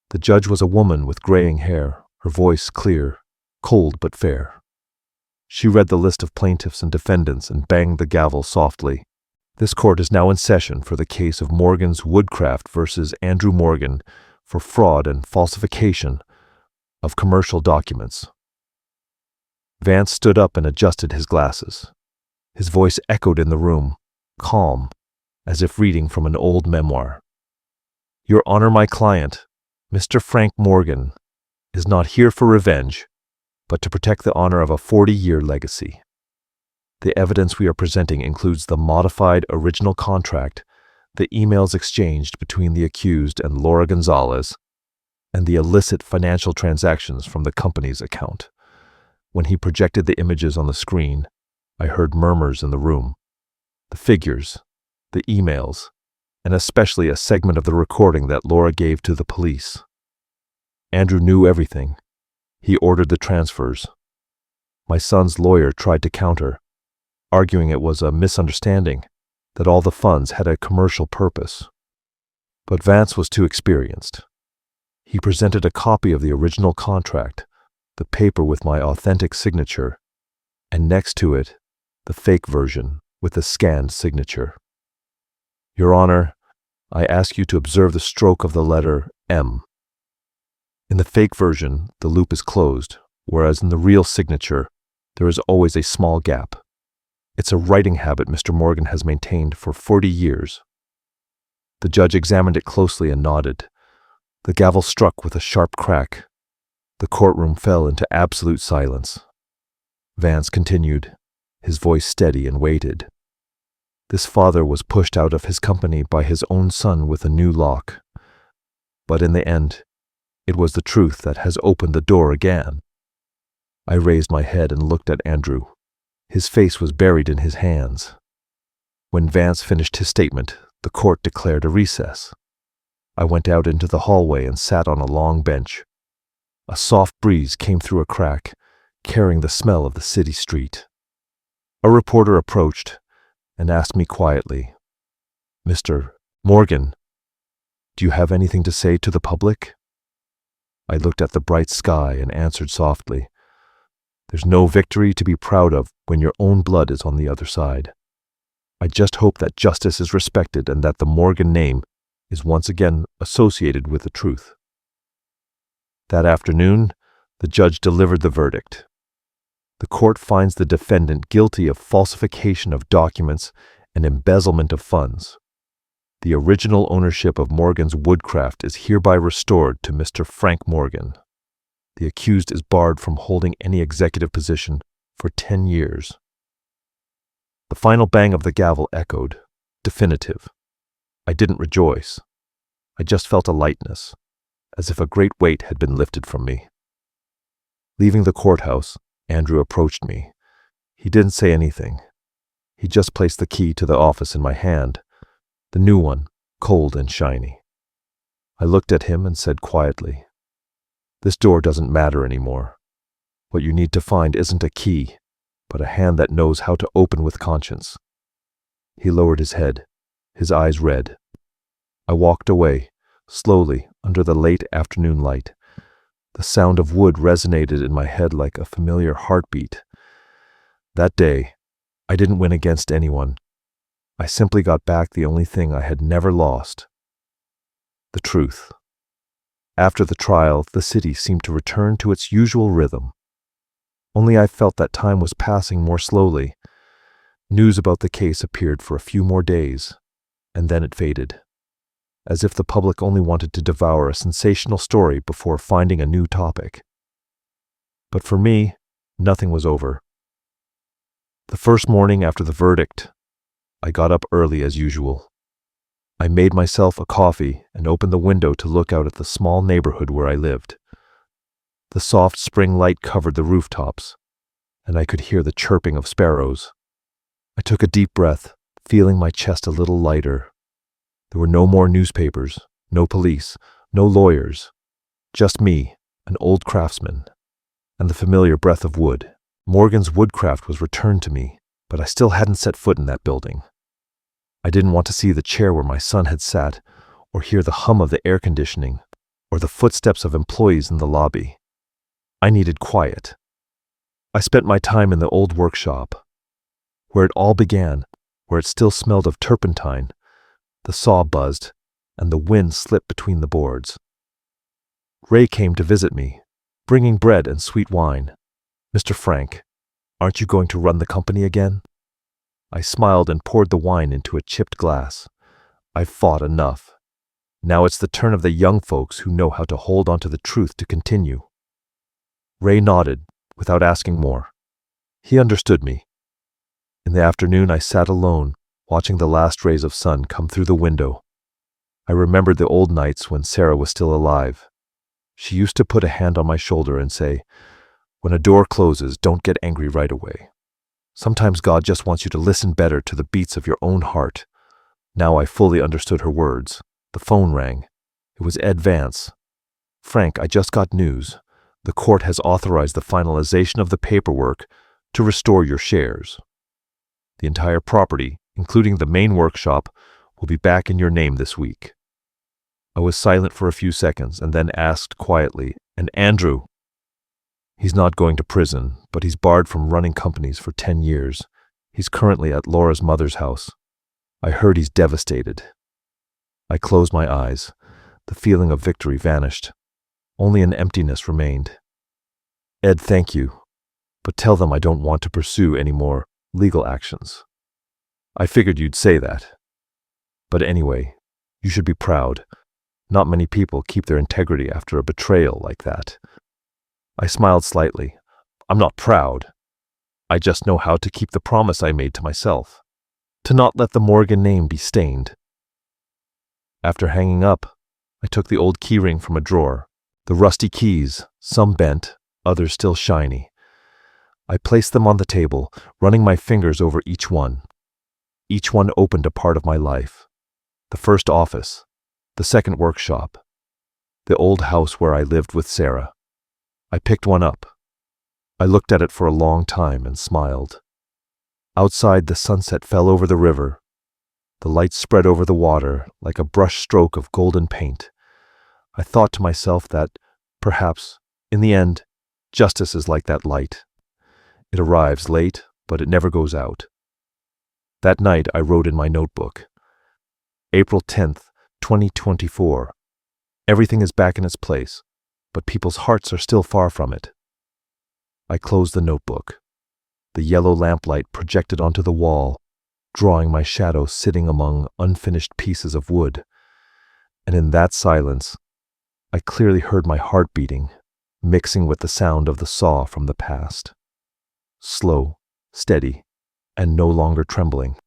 The judge was a woman with graying hair, her voice clear, cold but fair. She read the list of plaintiffs and defendants and banged the gavel softly. "This court is now in session for the case of Morgan's Woodcraft versus Andrew Morgan for fraud and falsification of commercial documents." Vance stood up and adjusted his glasses. His voice echoed in the room, calm, as if reading from an old memoir. "Your Honor, my client, Mr. Frank Morgan, is not here for revenge, but to protect the honor of a 40-year legacy. The evidence we are presenting includes the modified original contract, the emails exchanged between the accused and Laura Gonzalez, and the illicit financial transactions from the company's account." When he projected the images on the screen, I heard murmurs in the room. The figures, the emails, and especially a segment of the recording that Laura gave to the police. Andrew knew everything. He ordered the transfers. My son's lawyer tried to counter, arguing it was a misunderstanding, that all the funds had a commercial purpose. But Vance was too experienced. He presented a copy of the original contract, the paper with my authentic signature, and next to it, the fake version with the scanned signature. "Your Honor, I ask you to observe the stroke of the letter M. In the fake version, the loop is closed, whereas in the real signature, there is always a small gap. It's a writing habit Mr. Morgan has maintained for 40 years. The judge examined it closely and nodded. The gavel struck with a sharp crack. The courtroom fell into absolute silence. Vance continued, his voice steady and weighted. "This father was pushed out of his company by his own son with a new lock. But in the end, it was the truth that has opened the door again." I raised my head and looked at Andrew. His face was buried in his hands. When Vance finished his statement, The court declared a recess. I went out into the hallway and sat on a long bench. A soft breeze came through a crack, carrying the smell of the city street. A reporter approached and asked me quietly, "Mr. Morgan, do you have anything to say to the public?" I looked at the bright sky and answered softly, "There's no victory to be proud of when your own blood is on the other side. I just hope that justice is respected and that the Morgan name is once again associated with the truth." That afternoon, the judge delivered the verdict. The court finds the defendant guilty of falsification of documents and embezzlement of funds. The original ownership of Morgan's woodcraft is hereby restored to Mr. Frank Morgan. The accused is barred from holding any executive position for 10 years. The final bang of the gavel echoed, definitive. I didn't rejoice. I just felt a lightness, as if a great weight had been lifted from me. Leaving the courthouse, Andrew approached me. He didn't say anything. He just placed the key to the office in my hand, the new one, cold and shiny. I looked at him and said quietly, "This door doesn't matter anymore. What you need to find isn't a key, but a hand that knows how to open with conscience." He lowered his head, his eyes red. I walked away, slowly, under the late afternoon light. The sound of wood resonated in my head like a familiar heartbeat. That day, I didn't win against anyone. I simply got back the only thing I had never lost: the truth. After the trial, the city seemed to return to its usual rhythm. Only I felt that time was passing more slowly. News about the case appeared for a few more days, and then it faded, as if the public only wanted to devour a sensational story before finding a new topic. But for me, nothing was over. The first morning after the verdict, I got up early as usual. I made myself a coffee and opened the window to look out at the small neighborhood where I lived. The soft spring light covered the rooftops, and I could hear the chirping of sparrows. I took a deep breath, feeling my chest a little lighter. There were no more newspapers, no police, no lawyers. Just me, an old craftsman, and the familiar breath of wood. Morgan's woodcraft was returned to me, but I still hadn't set foot in that building. I didn't want to see the chair where my son had sat, or hear the hum of the air conditioning, or the footsteps of employees in the lobby. I needed quiet. I spent my time in the old workshop, where it all began, where it still smelled of turpentine. The saw buzzed, and the wind slipped between the boards. Ray came to visit me, bringing bread and sweet wine. "Mr. Frank, aren't you going to run the company again?" I smiled and poured the wine into a chipped glass. I've fought enough. Now it's the turn of the young folks who know how to hold on to the truth to continue. Ray nodded, without asking more. He understood me. In the afternoon, I sat alone, watching the last rays of sun come through the window. I remembered the old nights when Sarah was still alive. She used to put a hand on my shoulder and say, "When a door closes, don't get angry right away. Sometimes God just wants you to listen better to the beats of your own heart." Now I fully understood her words. The phone rang. It was Ed Vance. "Frank, I just got news. The court has authorized the finalization of the paperwork to restore your shares. The entire property, including the main workshop, will be back in your name this week." I was silent for a few seconds and then asked quietly, "And Andrew?" "He's not going to prison, but he's barred from running companies for 10 years. He's currently at Laura's mother's house. I heard he's devastated." I closed my eyes. The feeling of victory vanished. Only an emptiness remained. "Ed, thank you, but tell them I don't want to pursue any more legal actions." "I figured you'd say that. But anyway, you should be proud. Not many people keep their integrity after a betrayal like that." I smiled slightly. "I'm not proud. I just know how to keep the promise I made to myself, to not let the Morgan name be stained." After hanging up, I took the old keyring from a drawer, the rusty keys, some bent, others still shiny. I placed them on the table, running my fingers over each one. Each one opened a part of my life. The first office, the second workshop, the old house where I lived with Sarah. I picked one up. I looked at it for a long time and smiled. Outside, the sunset fell over the river. The light spread over the water like a brush stroke of golden paint. I thought to myself that, perhaps, in the end, justice is like that light. It arrives late, but it never goes out. That night, I wrote in my notebook, April 10th, 2024. Everything is back in its place, but people's hearts are still far from it. I closed the notebook. The yellow lamplight projected onto the wall, drawing my shadow sitting among unfinished pieces of wood. And in that silence, I clearly heard my heart beating, mixing with the sound of the saw from the past. Slow, steady, and no longer trembling.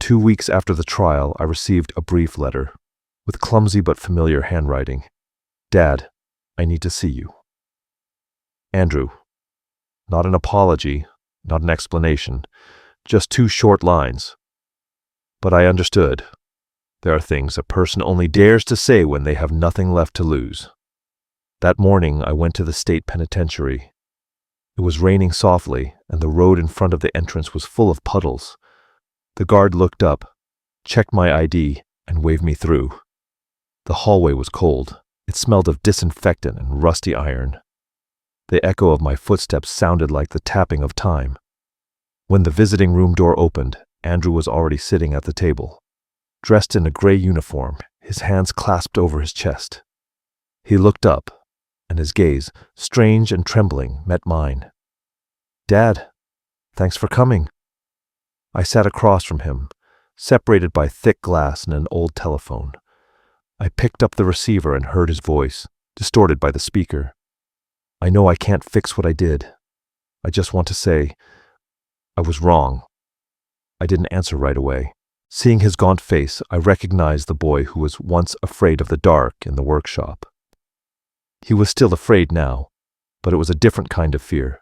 2 weeks after the trial, I received a brief letter, with clumsy but familiar handwriting. Dad, I need to see you. Andrew. Not an apology, not an explanation, just 2 short lines. But I understood. There are things a person only dares to say when they have nothing left to lose. That morning, I went to the state penitentiary. It was raining softly, and the road in front of the entrance was full of puddles. The guard looked up, checked my ID, and waved me through. The hallway was cold. It smelled of disinfectant and rusty iron. The echo of my footsteps sounded like the tapping of time. When the visiting room door opened, Andrew was already sitting at the table. Dressed in a gray uniform, his hands clasped over his chest. He looked up, and his gaze, strange and trembling, met mine. Dad, thanks for coming. I sat across from him, separated by thick glass and an old telephone. I picked up the receiver and heard his voice, distorted by the speaker. I know I can't fix what I did. I just want to say, I was wrong. I didn't answer right away. Seeing his gaunt face, I recognized the boy who was once afraid of the dark in the workshop. He was still afraid now, but it was a different kind of fear.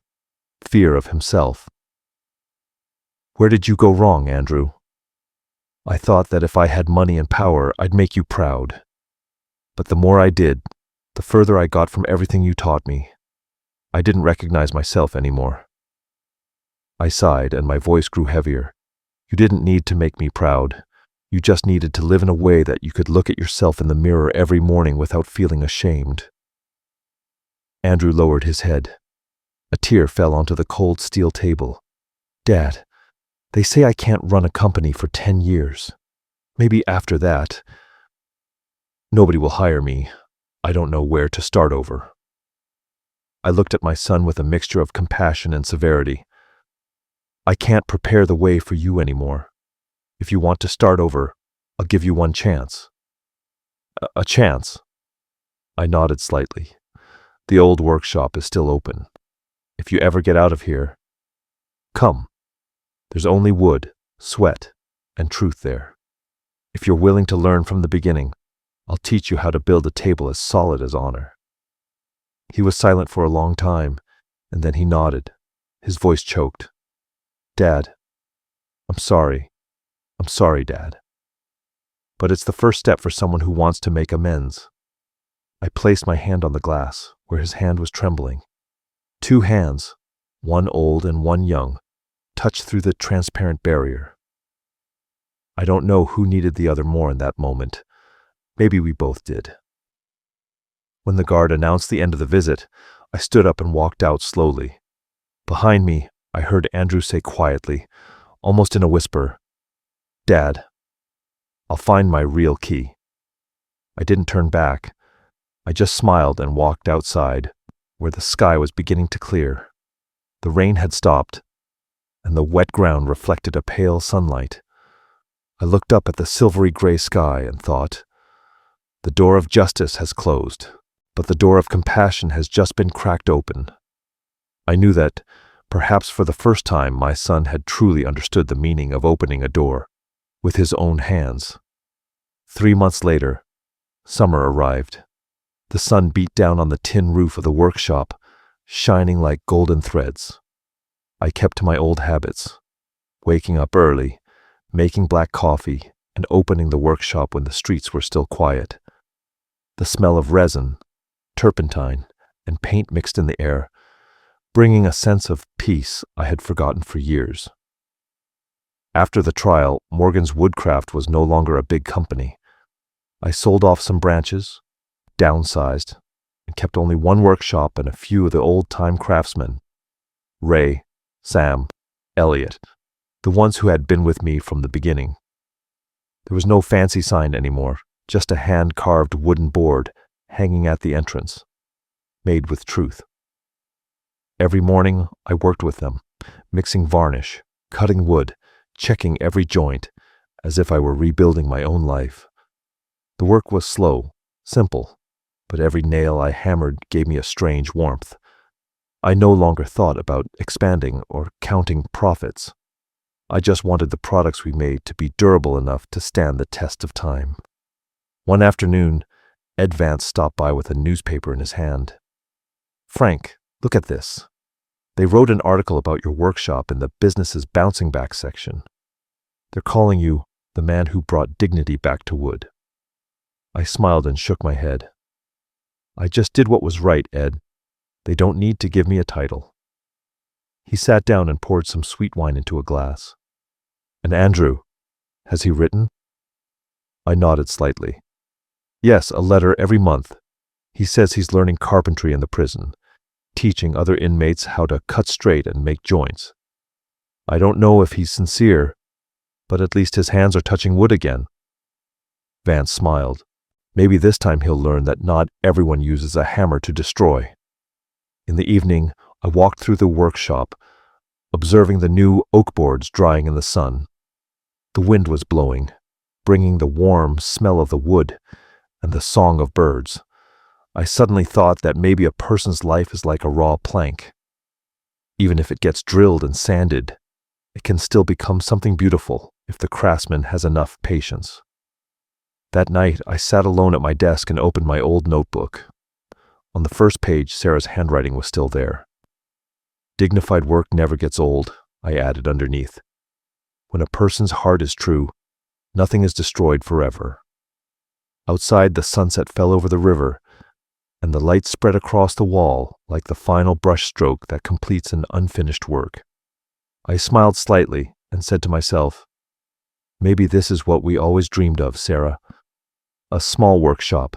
Fear of himself. Where did you go wrong, Andrew? I thought that if I had money and power, I'd make you proud. But the more I did, the further I got from everything you taught me. I didn't recognize myself anymore. I sighed, and my voice grew heavier. You didn't need to make me proud. You just needed to live in a way that you could look at yourself in the mirror every morning without feeling ashamed. Andrew lowered his head. A tear fell onto the cold steel table. Dad, they say I can't run a company for 10 years. Maybe after that. Nobody will hire me. I don't know where to start over. I looked at my son with a mixture of compassion and severity. I can't prepare the way for you anymore. If you want to start over, I'll give you one chance. A chance? I nodded slightly. The old workshop is still open. If you ever get out of here, come. There's only wood, sweat, and truth there. If you're willing to learn from the beginning, I'll teach you how to build a table as solid as honor. He was silent for a long time, and then he nodded. His voice choked. Dad, I'm sorry. I'm sorry, Dad. But it's the first step for someone who wants to make amends. I placed my hand on the glass, where his hand was trembling. 2 hands, one old and one young, touched through the transparent barrier. I don't know who needed the other more in that moment. Maybe we both did. When the guard announced the end of the visit, I stood up and walked out slowly. Behind me, I heard Andrew say quietly, almost in a whisper, Dad, I'll find my real key. I didn't turn back. I just smiled and walked outside, where the sky was beginning to clear. The rain had stopped, and the wet ground reflected a pale sunlight. I looked up at the silvery gray sky and thought, the door of justice has closed, but the door of compassion has just been cracked open. I knew that, perhaps for the first time, my son had truly understood the meaning of opening a door with his own hands. 3 months later, summer arrived. The sun beat down on the tin roof of the workshop, shining like golden threads. I kept to my old habits, waking up early, making black coffee, and opening the workshop when the streets were still quiet. The smell of resin, turpentine, and paint mixed in the air, bringing a sense of peace I had forgotten for years. After the trial, Morgan's Woodcraft was no longer a big company. I sold off some branches, downsized, and kept only one workshop and a few of the old-time craftsmen. Ray, Sam, Elliot, the ones who had been with me from the beginning. There was no fancy sign anymore, just a hand-carved wooden board hanging at the entrance, made with truth. Every morning I worked with them, mixing varnish, cutting wood, checking every joint, as if I were rebuilding my own life. The work was slow, simple, but every nail I hammered gave me a strange warmth. I no longer thought about expanding or counting profits. I just wanted the products we made to be durable enough to stand the test of time. One afternoon, Ed Vance stopped by with a newspaper in his hand. "Frank, look at this. They wrote an article about your workshop in the business's bouncing back section. They're calling you the man who brought dignity back to wood." I smiled and shook my head. "I just did what was right, Ed. They don't need to give me a title." He sat down and poured some sweet wine into a glass. "And Andrew, has he written?" I nodded slightly. "Yes, a letter every month. He says he's learning carpentry in the prison, teaching other inmates how to cut straight and make joints. I don't know if he's sincere, but at least his hands are touching wood again." Vance smiled. "Maybe this time he'll learn that not everyone uses a hammer to destroy." In the evening, I walked through the workshop, observing the new oak boards drying in the sun. The wind was blowing, bringing the warm smell of the wood and the song of birds. I suddenly thought that maybe a person's life is like a raw plank. Even if it gets drilled and sanded, it can still become something beautiful if the craftsman has enough patience. That night, I sat alone at my desk and opened my old notebook. On the first page, Sarah's handwriting was still there. "Dignified work never gets old," I added underneath. "When a person's heart is true, nothing is destroyed forever." Outside, the sunset fell over the river, and the light spread across the wall like the final brushstroke that completes an unfinished work. I smiled slightly and said to myself, "Maybe this is what we always dreamed of, Sarah. A small workshop,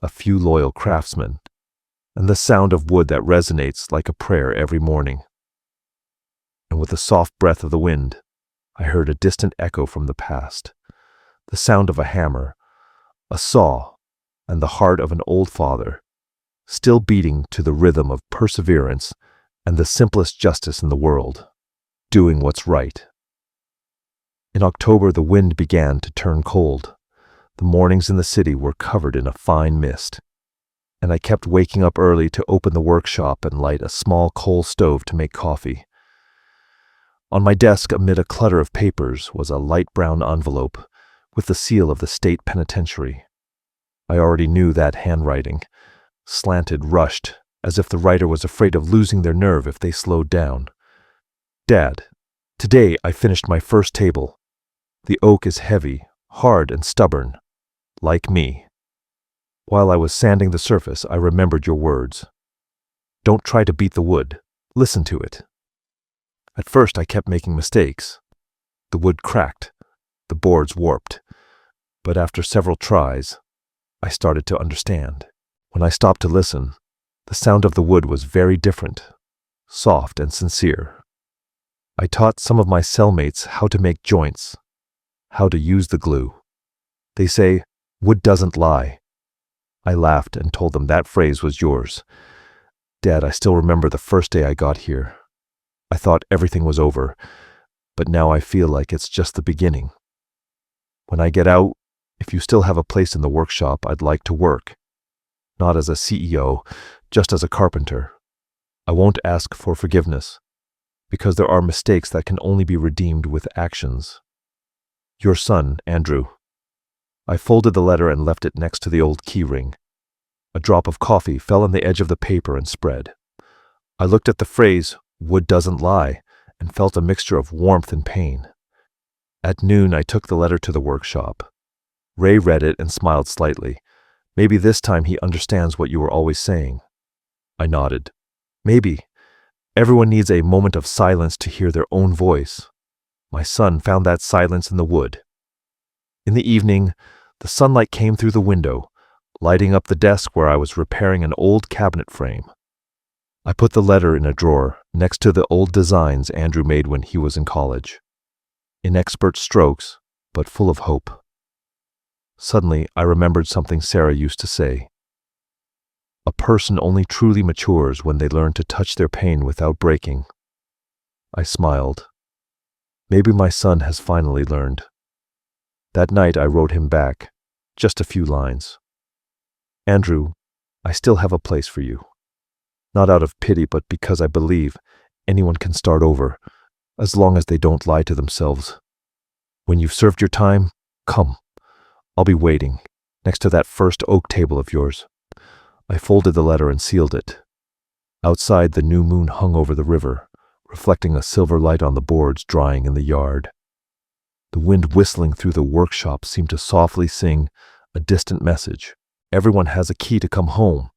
a few loyal craftsmen, and the sound of wood that resonates like a prayer every morning." And with the soft breath of the wind, I heard a distant echo from the past, the sound of a hammer, a saw, and the heart of an old father, still beating to the rhythm of perseverance and the simplest justice in the world, doing what's right. In October, the wind began to turn cold. The mornings in the city were covered in a fine mist, and I kept waking up early to open the workshop and light a small coal stove to make coffee. On my desk, amid a clutter of papers, was a light brown envelope with the seal of the state penitentiary. I already knew that handwriting, slanted, rushed, as if the writer was afraid of losing their nerve if they slowed down. "Dad, today I finished my first table. The oak is heavy, hard, and stubborn, like me. While I was sanding the surface, I remembered your words. Don't try to beat the wood. Listen to it." At first, I kept making mistakes. The wood cracked, the boards warped. But after several tries, I started to understand. When I stopped to listen, the sound of the wood was very different, soft and sincere. I taught some of my cellmates how to make joints, how to use the glue. They say, "Wood doesn't lie." I laughed and told them that phrase was yours. Dad, I still remember the first day I got here. I thought everything was over, but now I feel like it's just the beginning. When I get out, if you still have a place in the workshop, I'd like to work. Not as a CEO, just as a carpenter. I won't ask for forgiveness, because there are mistakes that can only be redeemed with actions. Your son, Andrew. I folded the letter and left it next to the old key ring. A drop of coffee fell on the edge of the paper and spread. I looked at the phrase, "Wood doesn't lie," and felt a mixture of warmth and pain. At noon, I took the letter to the workshop. Ray read it and smiled slightly. Maybe this time he understands what you were always saying. I nodded. Maybe. Everyone needs a moment of silence to hear their own voice. My son found that silence in the wood. In the evening, the sunlight came through the window, lighting up the desk where I was repairing an old cabinet frame. I put the letter in a drawer next to the old designs Andrew made when he was in college. Inexpert strokes, but full of hope. Suddenly, I remembered something Sarah used to say. A person only truly matures when they learn to touch their pain without breaking. I smiled. Maybe my son has finally learned. That night I wrote him back, just a few lines. Andrew, I still have a place for you. Not out of pity, but because I believe anyone can start over, as long as they don't lie to themselves. When you've served your time, come. I'll be waiting, next to that first oak table of yours. I folded the letter and sealed it. Outside, the new moon hung over the river, reflecting a silver light on the boards drying in the yard. The wind whistling through the workshop seemed to softly sing a distant message. Everyone has a key to come home.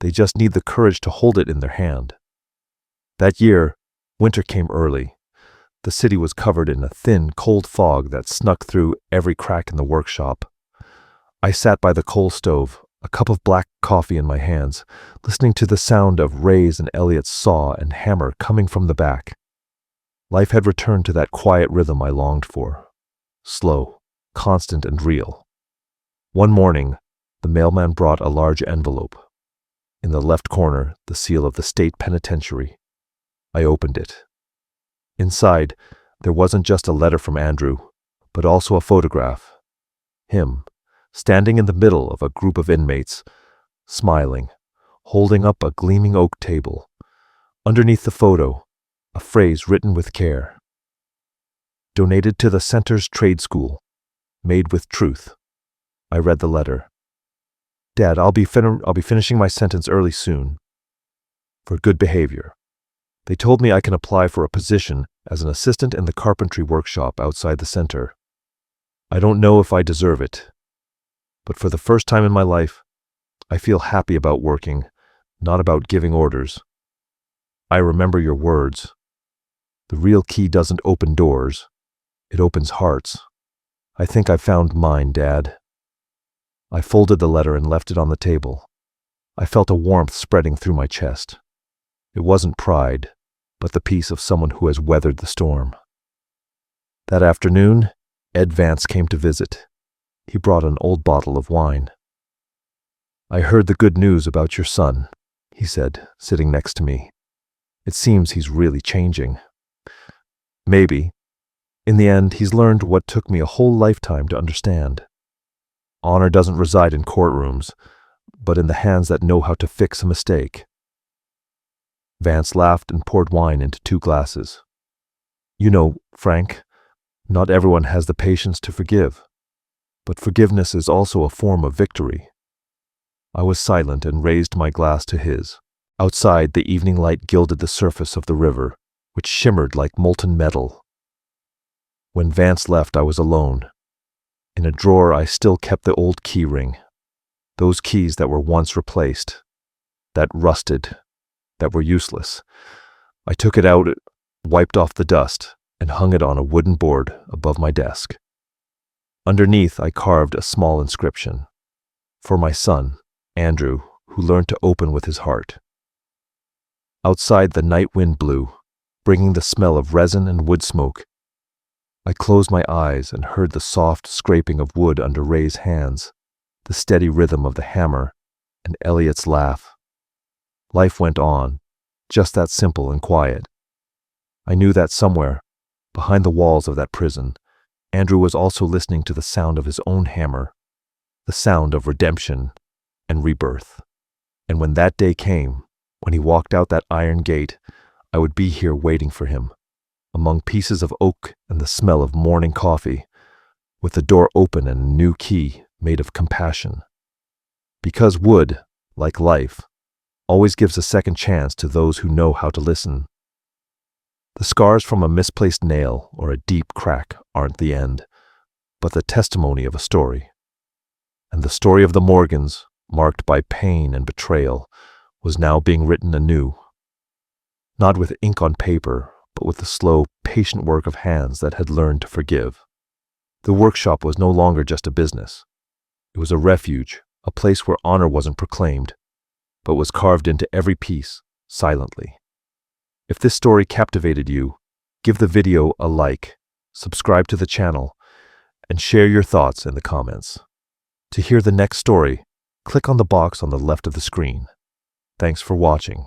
They just need the courage to hold it in their hand. That year, winter came early. The city was covered in a thin, cold fog that snuck through every crack in the workshop. I sat by the coal stove, a cup of black coffee in my hands, listening to the sound of Ray's and Elliot's saw and hammer coming from the back. Life had returned to that quiet rhythm I longed for. Slow, constant, and real. One morning, the mailman brought a large envelope. In the left corner, the seal of the state penitentiary. I opened it. Inside, there wasn't just a letter from Andrew, but also a photograph. Him, standing in the middle of a group of inmates, smiling, holding up a gleaming oak table. Underneath the photo, a phrase written with care. Donated to the Center's trade school. Made with truth. I read the letter. Dad, I'll be finishing my sentence early soon. For good behavior. They told me I can apply for a position as an assistant in the carpentry workshop outside the center. I don't know if I deserve it, but for the first time in my life, I feel happy about working, not about giving orders. I remember your words. The real key doesn't open doors. It opens hearts. I think I found mine, Dad. I folded the letter and left it on the table. I felt a warmth spreading through my chest. It wasn't pride, but the peace of someone who has weathered the storm. That afternoon, Ed Vance came to visit. He brought an old bottle of wine. I heard the good news about your son, he said, sitting next to me. It seems he's really changing. Maybe. In the end, he's learned what took me a whole lifetime to understand. Honor doesn't reside in courtrooms, but in the hands that know how to fix a mistake. Vance laughed and poured wine into 2 glasses. You know, Frank, not everyone has the patience to forgive, but forgiveness is also a form of victory. I was silent and raised my glass to his. Outside, the evening light gilded the surface of the river, which shimmered like molten metal. When Vance left, I was alone. In a drawer, I still kept the old key ring. Those keys that were once replaced, that rusted, that were useless. I took it out, wiped off the dust, and hung it on a wooden board above my desk. Underneath, I carved a small inscription. For my son, Andrew, who learned to open with his heart. Outside, the night wind blew, bringing the smell of resin and wood smoke. I closed my eyes and heard the soft scraping of wood under Ray's hands, the steady rhythm of the hammer, and Elliot's laugh. Life went on, just that simple and quiet. I knew that somewhere, behind the walls of that prison, Andrew was also listening to the sound of his own hammer, the sound of redemption and rebirth. And when that day came, when he walked out that iron gate, I would be here waiting for him, among pieces of oak and the smell of morning coffee, with the door open and a new key made of compassion. Because wood, like life, always gives a second chance to those who know how to listen. The scars from a misplaced nail or a deep crack aren't the end, but the testimony of a story. And the story of the Morgans, marked by pain and betrayal, was now being written anew. Not with ink on paper, but with the slow, patient work of hands that had learned to forgive. The workshop was no longer just a business. It was a refuge, a place where honor wasn't proclaimed, but was carved into every piece, silently. If this story captivated you, give the video a like, subscribe to the channel, and share your thoughts in the comments. To hear the next story, click on the box on the left of the screen. Thanks for watching,